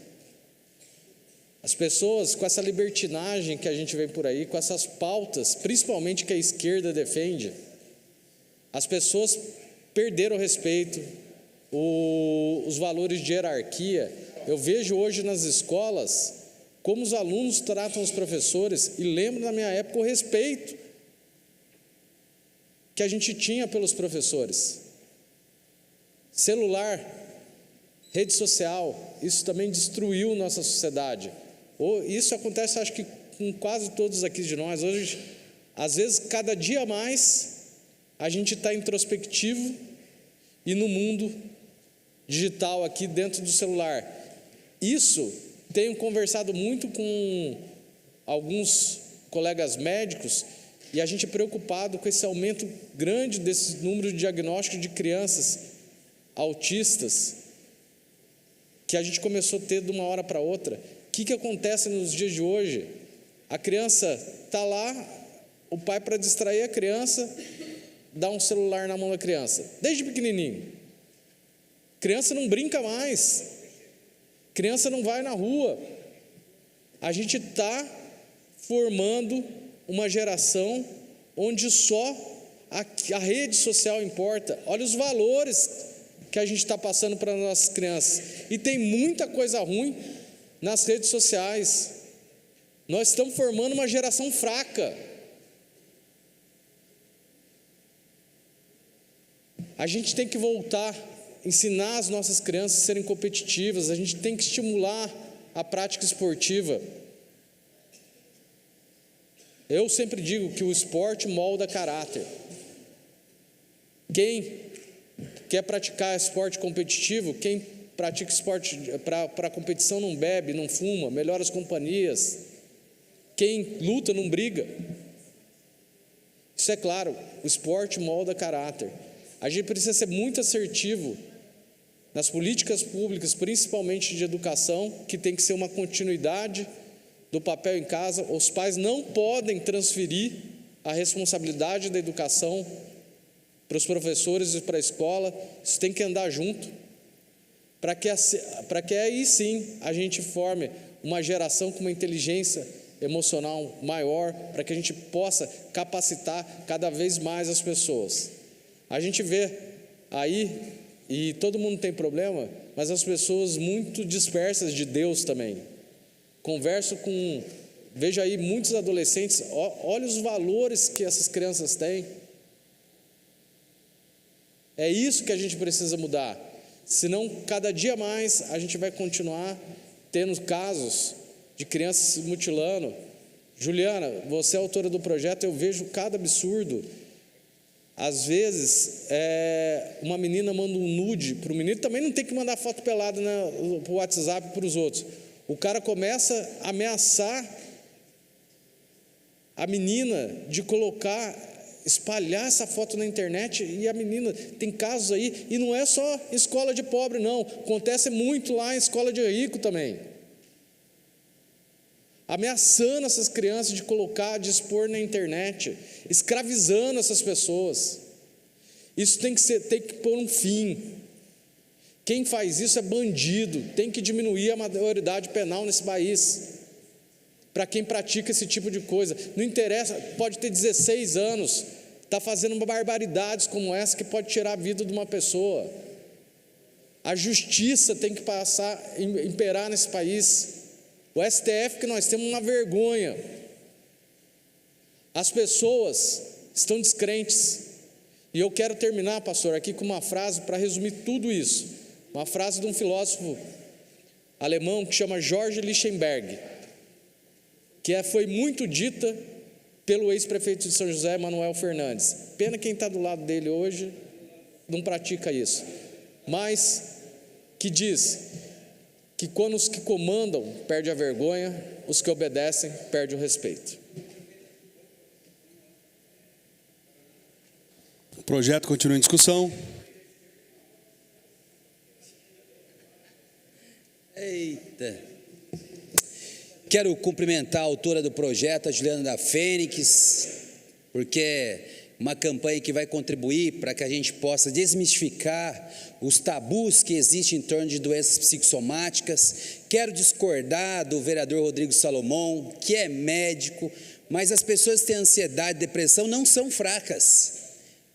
As pessoas, com essa libertinagem que a gente vê por aí, com essas pautas, principalmente que a esquerda defende, as pessoas perderam o respeito, os valores de hierarquia. Eu vejo hoje nas escolas como os alunos tratam os professores e lembro na minha época o respeito que a gente tinha pelos professores. Celular, rede social, isso também destruiu nossa sociedade. Isso acontece, acho que com quase todos aqui de nós. Hoje, às vezes, cada dia mais, a gente está introspectivo e no mundo digital aqui dentro do celular. Isso, tenho conversado muito com alguns colegas médicos e a gente é preocupado com esse aumento grande desse número de diagnósticos de crianças autistas que a gente começou a ter de uma hora para outra. O que acontece nos dias de hoje? A criança está lá, o pai, para distrair a criança, dá um celular na mão da criança, desde pequenininho. Criança não brinca mais, criança não vai na rua. A gente está formando uma geração onde só a rede social importa. Olha os valores que a gente está passando para as nossas crianças. E tem muita coisa ruim nas redes sociais. Nós estamos formando uma geração fraca. A gente tem que voltar, ensinar as nossas crianças a serem competitivas, a gente tem que estimular a prática esportiva. Eu sempre digo que o esporte molda caráter. Quem quer praticar esporte competitivo, quem pratica esporte para competição não bebe, não fuma, melhora as companhias. Quem luta não briga. Isso é claro, o esporte molda caráter. A gente precisa ser muito assertivo nas políticas públicas, principalmente de educação, que tem que ser uma continuidade do papel em casa. Os pais não podem transferir a responsabilidade da educação para os professores e para a escola. Isso tem que andar junto, para que aí sim a gente forme uma geração com uma inteligência emocional maior, para que a gente possa capacitar cada vez mais as pessoas. A gente vê aí, e todo mundo tem problema, mas as pessoas muito dispersas de Deus também. Vejo aí muitos adolescentes, olha os valores que essas crianças têm. É isso que a gente precisa mudar, senão cada dia mais a gente vai continuar tendo casos de crianças se mutilando. Juliana, você é autora do projeto, eu vejo cada absurdo. Às vezes, uma menina manda um nude para o menino, também não tem que mandar foto pelada para o WhatsApp para os outros. O cara começa a ameaçar a menina de espalhar essa foto na internet, e a menina, tem casos aí, e não é só escola de pobre não, acontece muito lá em escola de rico também. Ameaçando essas crianças de expor na internet, escravizando essas pessoas. Isso tem que pôr um fim. Quem faz isso é bandido, tem que diminuir a maioridade penal nesse país. para quem pratica esse tipo de coisa. Não interessa, pode ter 16 anos, está fazendo barbaridades como essa que pode tirar a vida de uma pessoa. A justiça tem que imperar nesse país. O STF, que nós temos uma vergonha. As pessoas estão descrentes. E eu quero terminar, pastor, aqui com uma frase para resumir tudo isso. Uma frase de um filósofo alemão que chama George Lichtenberg, que foi muito dita pelo ex-prefeito de São José, Manuel Fernandes. Pena quem está do lado dele hoje não pratica isso. Mas que diz que quando os que comandam perdem a vergonha, os que obedecem perdem o respeito. O projeto continua em discussão. Eita. Quero cumprimentar a autora do projeto, a Juliana da Fênix, porque é uma campanha que vai contribuir para que a gente possa desmistificar os tabus que existem em torno de doenças psicossomáticas. Quero discordar do vereador Rodrigo Salomão, que é médico, mas as pessoas que têm ansiedade e depressão não são fracas.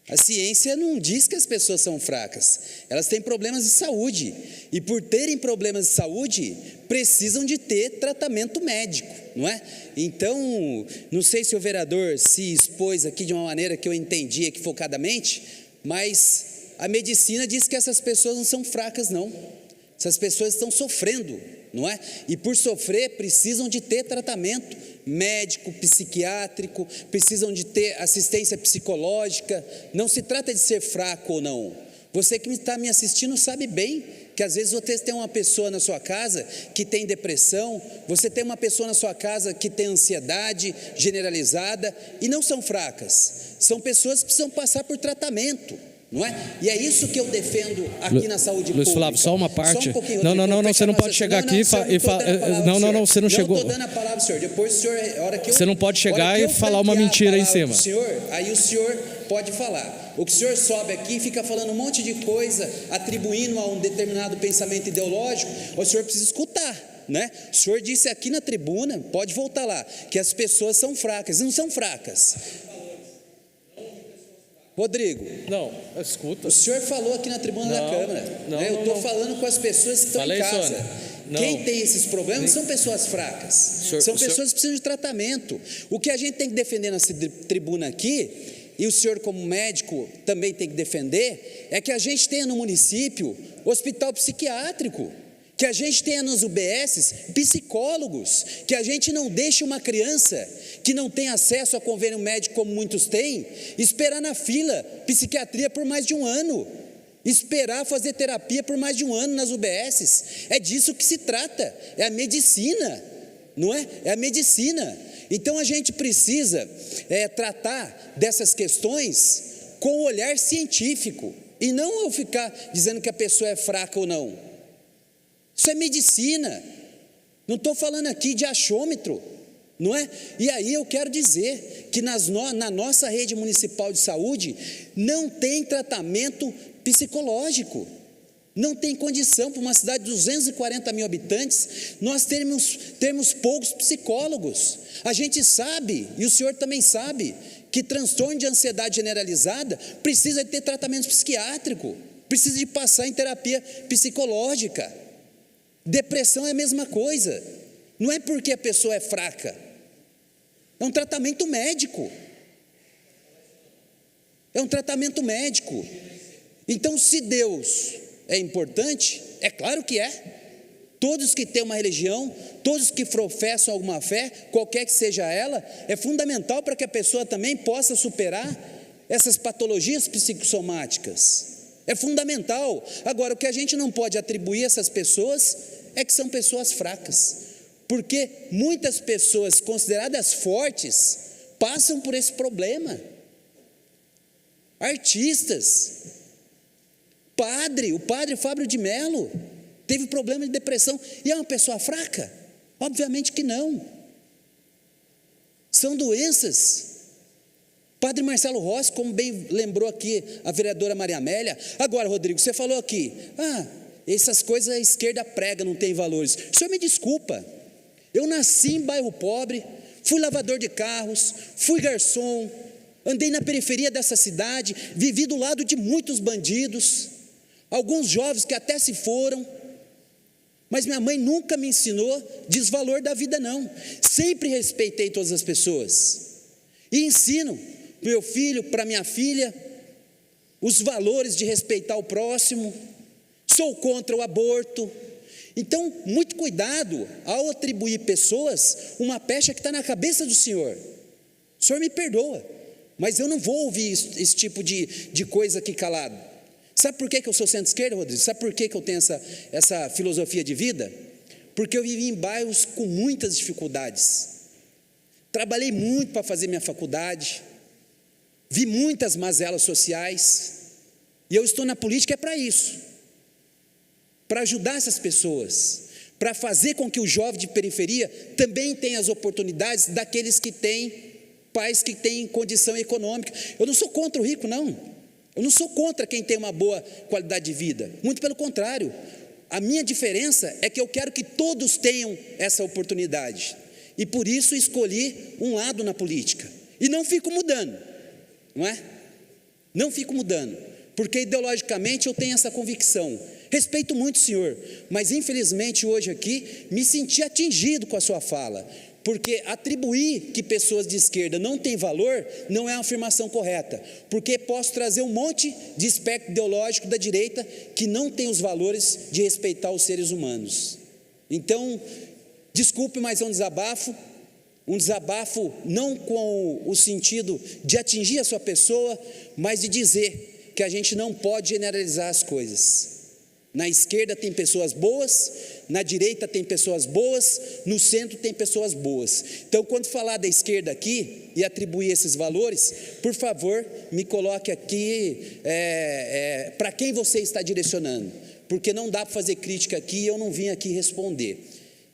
A ciência não diz que as pessoas são fracas, elas têm problemas de saúde, e por terem problemas de saúde, precisam de ter tratamento médico, não é? Então, não sei se o vereador se expôs aqui de uma maneira que eu entendi equivocadamente, mas a medicina diz que essas pessoas não são fracas, não. Essas pessoas estão sofrendo, não é? E por sofrer, precisam de ter tratamento médico, psiquiátrico, precisam de ter assistência psicológica. Não se trata de ser fraco ou não. Você que está me assistindo sabe bem que às vezes você tem uma pessoa na sua casa que tem depressão, você tem uma pessoa na sua casa que tem ansiedade generalizada, e não são fracas, são pessoas que precisam passar por tratamento, não é? E é isso que eu defendo aqui na saúde pública. Luiz Flávio, só uma parte. Só um pouquinho, não, você não pode chegar aqui e falar. Não, você não chegou. Não estou dando a palavra, senhor. Depois o senhor, a hora que eu, você não pode chegar e falar uma mentira em cima. Senhor, aí o senhor pode falar. O que o senhor sobe aqui e fica falando um monte de coisa, atribuindo a um determinado pensamento ideológico, o senhor precisa escutar, né? O senhor disse aqui na tribuna, pode voltar lá, que as pessoas são fracas, e não são fracas. Rodrigo, não, escuta. O senhor falou aqui na tribuna da Câmara, né? Eu estou falando com as pessoas que estão em casa. Quem tem esses problemas são pessoas fracas, são pessoas que precisam de tratamento. O que a gente tem que defender nessa tribuna aqui, e o senhor como médico também tem que defender, é que a gente tenha no município hospital psiquiátrico, que a gente tenha nos UBSs psicólogos, que a gente não deixe uma criança que não tem acesso a convênio médico, como muitos têm, esperar na fila psiquiatria por mais de um ano, esperar fazer terapia por mais de um ano nas UBSs. É disso que se trata, é a medicina, não é? É a medicina. Então a gente precisa tratar dessas questões com o olhar científico, e não eu ficar dizendo que a pessoa é fraca ou não. Isso é medicina, não estou falando aqui de achômetro, não é? E aí eu quero dizer que na nossa rede municipal de saúde não tem tratamento psicológico, não tem condição para uma cidade de 240 mil habitantes, nós termos poucos psicólogos. A gente sabe, e o senhor também sabe, que transtorno de ansiedade generalizada precisa de ter tratamento psiquiátrico, precisa de passar em terapia psicológica. Depressão é a mesma coisa, não é porque a pessoa é fraca, é um tratamento médico, Então, se Deus é importante, é claro que é. Todos que têm uma religião, todos que professam alguma fé, qualquer que seja ela, é fundamental para que a pessoa também possa superar essas patologias psicossomáticas. É fundamental. Agora, o que a gente não pode atribuir a essas pessoas é que são pessoas fracas, porque muitas pessoas consideradas fortes passam por esse problema. Artistas, o padre Fábio de Mello teve problema de depressão e é uma pessoa fraca? Obviamente que não. São doenças. Padre Marcelo Rossi, como bem lembrou aqui a vereadora Maria Amélia. Agora, Rodrigo, você falou aqui, essas coisas a esquerda prega, não tem valores. O senhor me desculpa, Eu nasci em bairro pobre, fui lavador de carros, fui garçom, andei na periferia dessa cidade, vivi do lado de muitos bandidos, alguns jovens que até se foram, mas minha mãe nunca me ensinou desvalor da vida, não. Sempre respeitei todas as pessoas. E ensino para meu filho, para minha filha, os valores de respeitar o próximo. Sou contra o aborto. Então, muito cuidado ao atribuir pessoas uma pecha que está na cabeça do Senhor. O Senhor me perdoa, mas eu não vou ouvir esse tipo de coisa aqui calado. Sabe por que eu sou centro-esquerda, Rodrigo? Sabe por que eu tenho essa filosofia de vida? Porque eu vivi em bairros com muitas dificuldades. Trabalhei muito para fazer minha faculdade, vi muitas mazelas sociais, e eu estou na política para isso, para ajudar essas pessoas, para fazer com que o jovem de periferia também tenha as oportunidades daqueles que têm pais que têm condição econômica. Eu não sou contra o rico, não. Eu não sou contra quem tem uma boa qualidade de vida, muito pelo contrário. A minha diferença é que eu quero que todos tenham essa oportunidade, e por isso escolhi um lado na política, e não fico mudando, não é? Não fico mudando, porque ideologicamente eu tenho essa convicção. Respeito muito o senhor, mas infelizmente hoje aqui me senti atingido com a sua fala, porque atribuir que pessoas de esquerda não têm valor não é uma afirmação correta, porque posso trazer um monte de espectro ideológico da direita que não tem os valores de respeitar os seres humanos. Então, desculpe, mas é um desabafo não com o sentido de atingir a sua pessoa, mas de dizer que a gente não pode generalizar as coisas. Na esquerda tem pessoas boas, na direita tem pessoas boas, no centro tem pessoas boas. Então, quando falar da esquerda aqui e atribuir esses valores, por favor, me coloque aqui para quem você está direcionando, porque não dá para fazer crítica aqui e eu não vim aqui responder.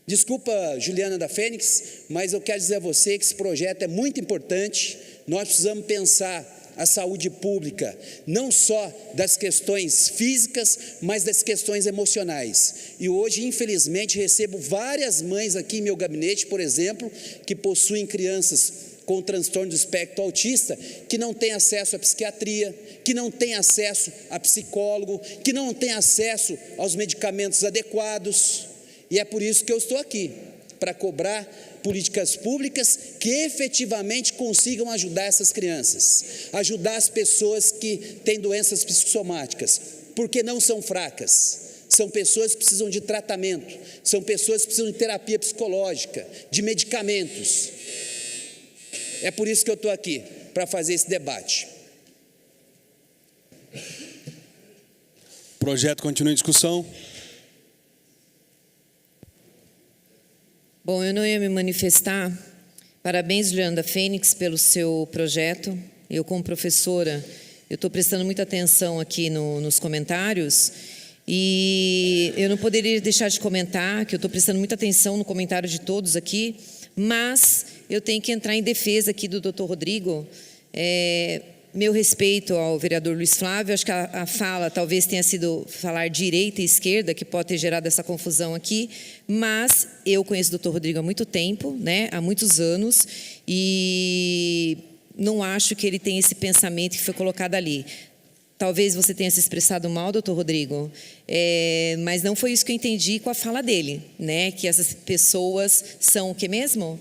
Desculpa, Juliana da Fênix, mas eu quero dizer a você que esse projeto é muito importante. Nós precisamos pensar a saúde pública, não só das questões físicas, mas das questões emocionais. E hoje, infelizmente, recebo várias mães aqui em meu gabinete, por exemplo, que possuem crianças com transtorno do espectro autista, que não têm acesso à psiquiatria, que não têm acesso a psicólogo, que não têm acesso aos medicamentos adequados. E é por isso que eu estou aqui, para cobrar políticas públicas que efetivamente consigam ajudar essas crianças, ajudar as pessoas que têm doenças psicossomáticas, porque não são fracas, são pessoas que precisam de tratamento, são pessoas que precisam de terapia psicológica, de medicamentos. É por isso que eu estou aqui, para fazer esse debate. O projeto continua em discussão. Bom, eu não ia me manifestar. Parabéns, Juliana da Fênix, pelo seu projeto. Eu, como professora, eu estou prestando muita atenção aqui nos comentários, e eu não poderia deixar de comentar, que eu estou prestando muita atenção no comentário de todos aqui, mas eu tenho que entrar em defesa aqui do Dr. Rodrigo. Meu respeito ao vereador Luiz Flávio, acho que a fala talvez tenha sido falar direita e esquerda, que pode ter gerado essa confusão aqui, mas eu conheço o Dr. Rodrigo há muito tempo, né, há muitos anos, e não acho que ele tenha esse pensamento que foi colocado ali. Talvez você tenha se expressado mal, doutor Rodrigo, mas não foi isso que eu entendi com a fala dele, né, que essas pessoas são o que mesmo?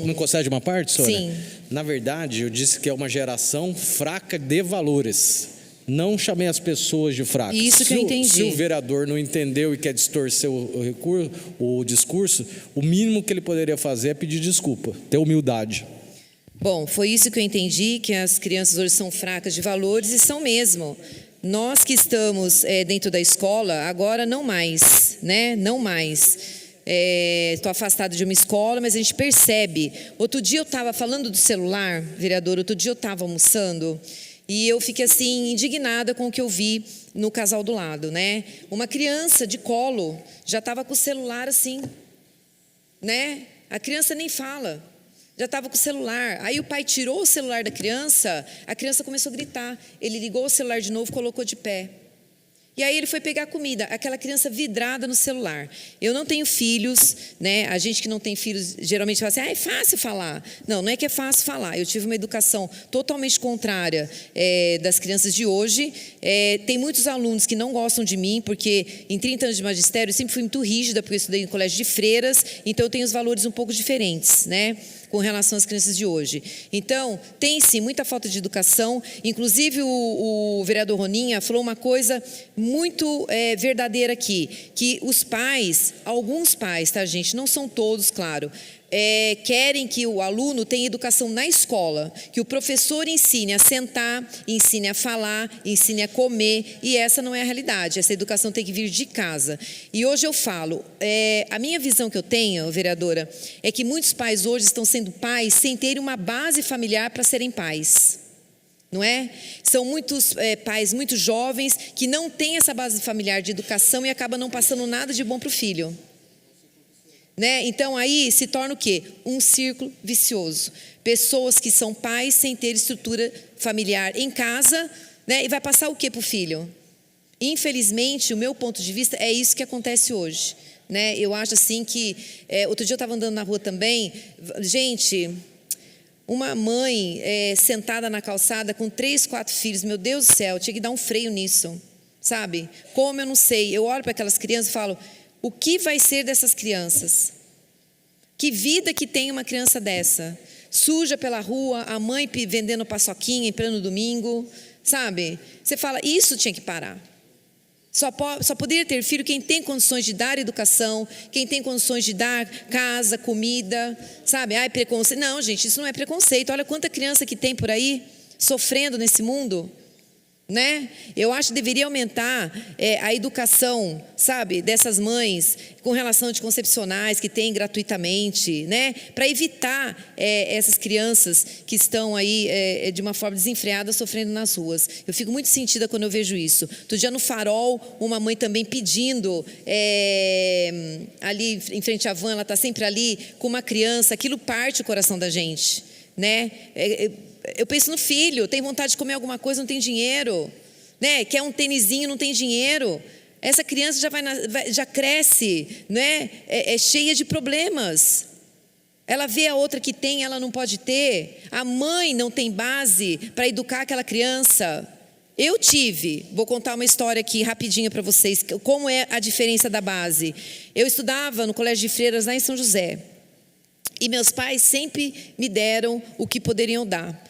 Não concede uma parte, senhora? Sim. Na verdade, eu disse que é uma geração fraca de valores. Não chamei as pessoas de fracas. Isso que eu entendi. Se o vereador não entendeu e quer distorcer o discurso, o mínimo que ele poderia fazer é pedir desculpa, ter humildade. Bom, foi isso que eu entendi, que as crianças hoje são fracas de valores, e são mesmo. Nós que estamos dentro da escola, agora não mais, né? Não mais. Estou afastada de uma escola, mas a gente percebe. Outro dia eu estava falando do celular, vereador, outro dia eu estava almoçando e eu fiquei assim indignada com o que eu vi no casal do lado, né? Uma criança de colo já estava com o celular assim, né? A criança nem fala, já estava com o celular. Aí o pai tirou o celular da criança, a criança começou a gritar. Ele ligou o celular de novo, colocou de pé. E aí ele foi pegar comida, aquela criança vidrada no celular. Eu não tenho filhos, né? A gente que não tem filhos geralmente fala assim, é fácil falar. Não é que é fácil falar. Eu tive uma educação totalmente contrária das crianças de hoje. Tem muitos alunos que não gostam de mim, porque em 30 anos de magistério eu sempre fui muito rígida, porque eu estudei em colégio de freiras, então eu tenho os valores um pouco diferentes, né? Com relação às crianças de hoje. Então, tem sim muita falta de educação. Inclusive, o vereador Roninha falou uma coisa muito verdadeira aqui, que os pais, alguns pais, tá, gente, não são todos, claro, querem que o aluno tenha educação na escola, que o professor ensine a sentar, ensine a falar, ensine a comer, e essa não é a realidade, essa educação tem que vir de casa. E hoje eu falo, a minha visão que eu tenho, vereadora, é que muitos pais hoje estão sendo pais sem terem uma base familiar para serem pais. Não é? São muitos pais muito jovens que não têm essa base familiar de educação e acabam não passando nada de bom para o filho. Né? Então aí se torna o quê? Um círculo vicioso. Pessoas que são pais sem ter estrutura familiar em casa, né? E vai passar o quê para o filho? Infelizmente, o meu ponto de vista é isso que acontece hoje. Né? Eu acho assim que, outro dia eu estava andando na rua também, gente, uma mãe sentada na calçada com 3, 4 filhos, meu Deus do céu, tinha que dar um freio nisso, sabe? Como eu não sei, eu olho para aquelas crianças e falo, o que vai ser dessas crianças? Que vida que tem uma criança dessa? Suja pela rua, a mãe vendendo paçoquinha em pleno domingo, sabe? Você fala, isso tinha que parar. Só poderia ter filho quem tem condições de dar educação, quem tem condições de dar casa, comida, sabe? Ai, preconceito. Não, gente, isso não é preconceito. Olha quanta criança que tem por aí sofrendo nesse mundo. Né? Eu acho que deveria aumentar a educação, sabe, dessas mães com relação a anticoncepcionais que tem gratuitamente, né? Para evitar essas crianças que estão aí de uma forma desenfreada sofrendo nas ruas. Eu fico muito sentida quando eu vejo isso. Outro dia no Farol, uma mãe também pedindo ali em frente à van, ela está sempre ali com uma criança, aquilo parte o coração da gente, né? Eu penso no filho, tem vontade de comer alguma coisa, não tem dinheiro, né? Quer um tênisinho, não tem dinheiro. Essa criança já cresce, né? Cheia de problemas. Ela vê a outra que tem, ela não pode ter. A mãe não tem base para educar aquela criança. Eu vou contar uma história aqui rapidinho para vocês, como é a diferença da base. Eu estudava no Colégio de Freiras lá em São José. E meus pais sempre me deram o que poderiam dar.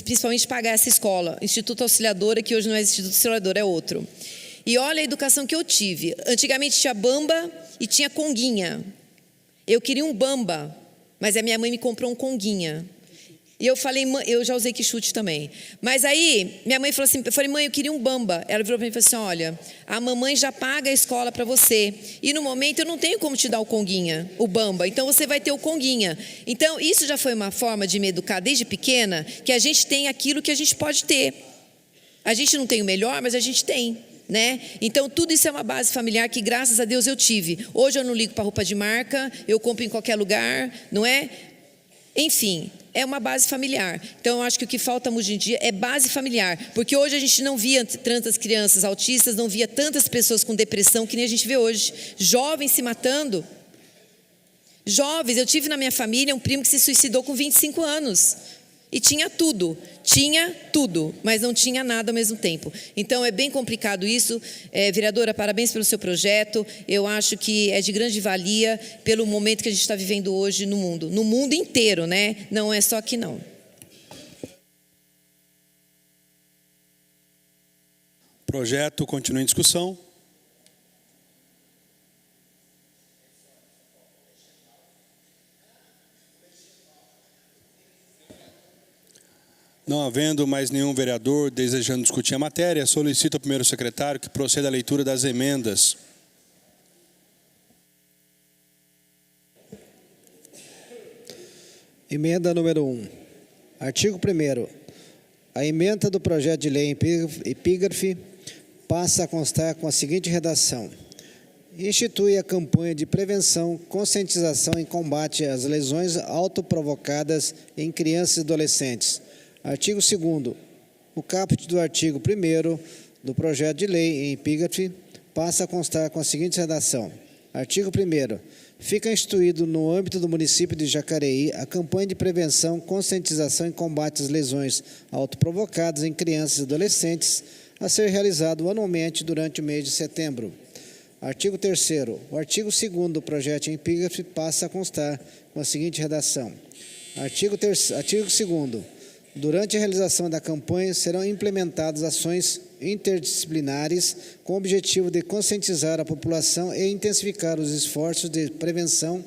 Principalmente pagar essa escola, Instituto Auxiliadora, que hoje não é Instituto Auxiliadora, é outro. E olha a educação que eu tive. Antigamente tinha bamba e tinha conguinha. Eu queria um bamba, mas a minha mãe me comprou um conguinha. E eu falei, mãe, eu já usei quichute também. Mas aí, minha mãe falou assim, eu falei, mãe, eu queria um bamba. Ela virou para mim e falou assim, olha, a mamãe já paga a escola para você. E no momento eu não tenho como te dar o conguinha, o bamba. Então você vai ter o conguinha. Então isso já foi uma forma de me educar desde pequena, que a gente tem aquilo que a gente pode ter. A gente não tem o melhor, mas a gente tem. Né? Então tudo isso é uma base familiar que graças a Deus eu tive. Hoje eu não ligo para roupa de marca, eu compro em qualquer lugar, não é? Enfim, é uma base familiar. Então eu acho que o que falta hoje em dia é base familiar, porque hoje a gente não via tantas crianças autistas, não via tantas pessoas com depressão que nem a gente vê hoje, jovens se matando. Jovens, eu tive na minha família um primo que se suicidou com 25 anos. E tinha tudo, mas não tinha nada ao mesmo tempo. Então é bem complicado isso. Vereadora, parabéns pelo seu projeto. Eu acho que é de grande valia pelo momento que a gente está vivendo hoje no mundo inteiro, né? Não é só aqui não. Projeto continua em discussão. Não havendo mais nenhum vereador desejando discutir a matéria, solicito ao primeiro secretário que proceda à leitura das emendas. Emenda número 1. Artigo 1º. A emenda do projeto de lei em epígrafe passa a constar com a seguinte redação. Institui a campanha de prevenção, conscientização e combate às lesões autoprovocadas em crianças e adolescentes. Artigo 2º. O caput do artigo 1º do projeto de lei em epígrafe passa a constar com a seguinte redação. Artigo 1º. Fica instituído no âmbito do município de Jacareí a campanha de prevenção, conscientização e combate às lesões autoprovocadas em crianças e adolescentes a ser realizado anualmente durante o mês de setembro. Artigo 3º. O artigo 2º do projeto em epígrafe passa a constar com a seguinte redação. Artigo 2º. Durante a realização da campanha, serão implementadas ações interdisciplinares com o objetivo de conscientizar a população e intensificar os esforços de prevenção,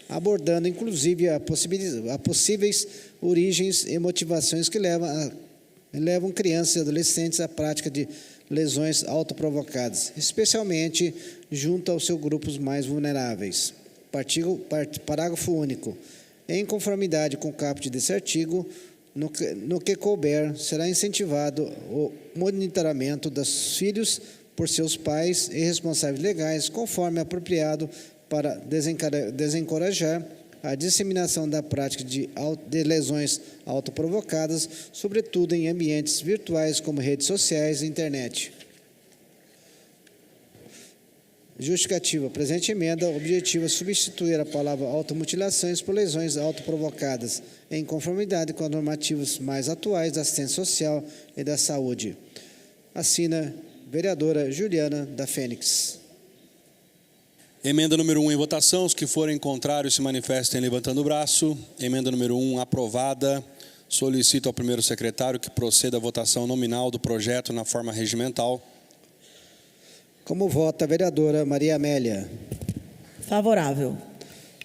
abordando inclusive a possíveis origens e motivações que levam crianças e adolescentes à prática de lesões autoprovocadas, especialmente junto aos seus grupos mais vulneráveis. Parágrafo único. Em conformidade com o caput desse artigo, no que couber, será incentivado o monitoramento dos filhos por seus pais e responsáveis legais, conforme apropriado, para desencorajar a disseminação da prática de lesões autoprovocadas, sobretudo em ambientes virtuais como redes sociais e internet. Justificativa. Presente emenda objetiva substituir a palavra automutilações por lesões autoprovocadas, em conformidade com as normativas mais atuais da assistência social e da saúde. Assina vereadora Juliana da Fênix. Emenda número 1 em votação. Os que forem contrários se manifestem levantando o braço. Emenda número 1 aprovada. Solicito ao primeiro secretário que proceda à votação nominal do projeto na forma regimental. Como vota a vereadora Maria Amélia? Favorável.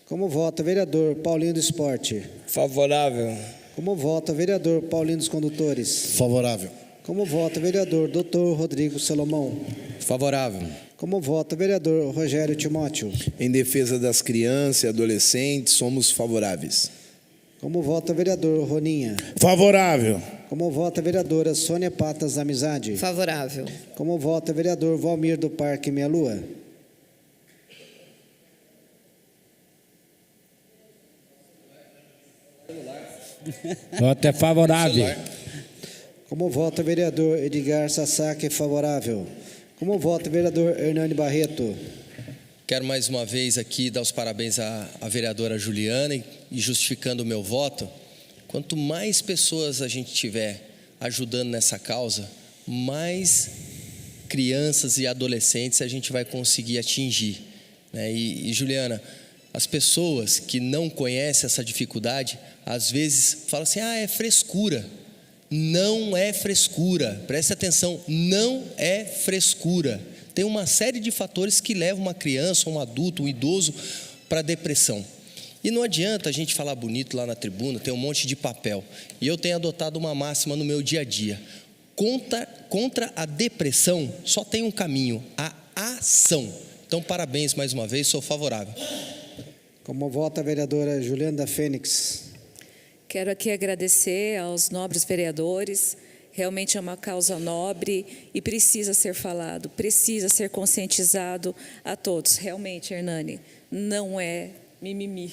Como vota o vereador Paulinho do Esporte? Favorável. Como vota o vereador Paulinho dos Condutores? Favorável. Como vota o vereador Dr. Rodrigo Salomão? Favorável. Como vota o vereador Rogério Timóteo? Em defesa das crianças e adolescentes, somos favoráveis. Como vota o vereador Roninha? Favorável. Como vota a vereadora Sônia Patas Amizade? Favorável. Como vota o vereador Valmir do Parque Meia Lua? Voto é favorável. Como vota o vereador Edgar Sasaki? Favorável. Como vota o vereador Hernani Barreto? Quero mais uma vez aqui dar os parabéns à vereadora Juliana e justificando o meu voto. Quanto mais pessoas a gente tiver ajudando nessa causa, mais crianças e adolescentes a gente vai conseguir atingir, né? E Juliana, as pessoas que não conhecem essa dificuldade, às vezes falam assim, é frescura. Não é frescura, preste atenção, não é frescura. Tem uma série de fatores que levam uma criança, um adulto, um idoso para depressão. E não adianta a gente falar bonito lá na tribuna, tem um monte de papel. E eu tenho adotado uma máxima no meu dia a dia. Contra a depressão só tem um caminho, a ação. Então, parabéns mais uma vez, sou favorável. Como vota a vereadora Juliana da Fênix? Quero aqui agradecer aos nobres vereadores. Realmente é uma causa nobre e precisa ser falado, precisa ser conscientizado a todos. Realmente, Hernani, não é mimimi.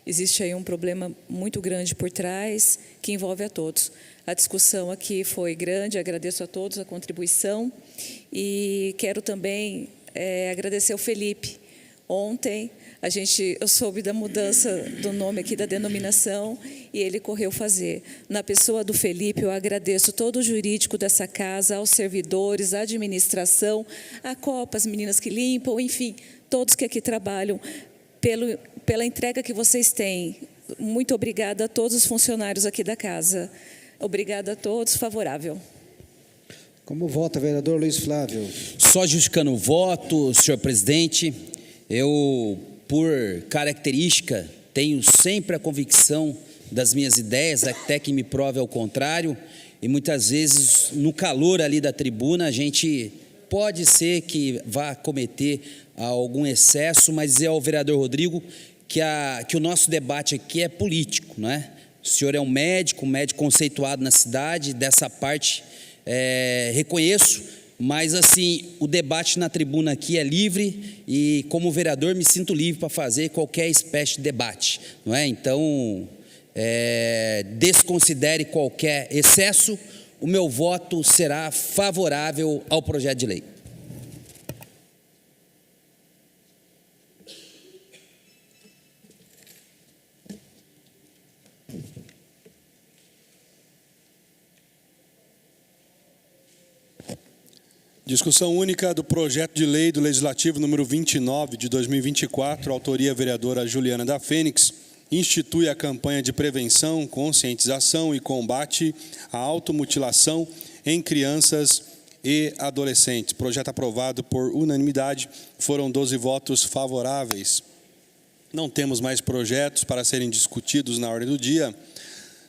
Existe aí um problema muito grande por trás que envolve a todos. A discussão aqui foi grande, agradeço a todos a contribuição e quero também agradecer ao Felipe. Ontem eu soube da mudança do nome aqui, da denominação, e ele correu fazer. Na pessoa do Felipe, eu agradeço todo o jurídico dessa casa, aos servidores, à administração, à Copa, as meninas que limpam, enfim, todos que aqui trabalham, pela entrega que vocês têm. Muito obrigada a todos os funcionários aqui da casa. Obrigada a todos, favorável. Como vota o vereador Luiz Flávio? Só justificando o voto, senhor presidente, eu, por característica, tenho sempre a convicção das minhas ideias, até que me prove ao contrário, e muitas vezes, no calor ali da tribuna, a gente pode ser que vá cometer algum excesso, mas dizer ao vereador Rodrigo que o nosso debate aqui é político, não é? O senhor é um médico conceituado na cidade, dessa parte reconheço, mas assim, o debate na tribuna aqui é livre e como vereador me sinto livre para fazer qualquer espécie de debate, não é? Então, desconsidere qualquer excesso, o meu voto será favorável ao projeto de lei. Discussão única do projeto de lei do Legislativo número 29 de 2024, autoria vereadora Juliana da Fênix, institui a campanha de prevenção, conscientização e combate à automutilação em crianças e adolescentes. Projeto aprovado por unanimidade, foram 12 votos favoráveis. Não temos mais projetos para serem discutidos na ordem do dia.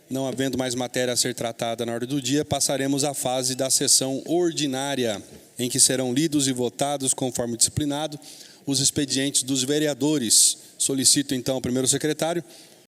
Não havendo mais matéria a ser tratada na ordem do dia, passaremos à fase da sessão ordinária, em que serão lidos e votados, conforme disciplinado, os expedientes dos vereadores. Solicito, então, ao primeiro secretário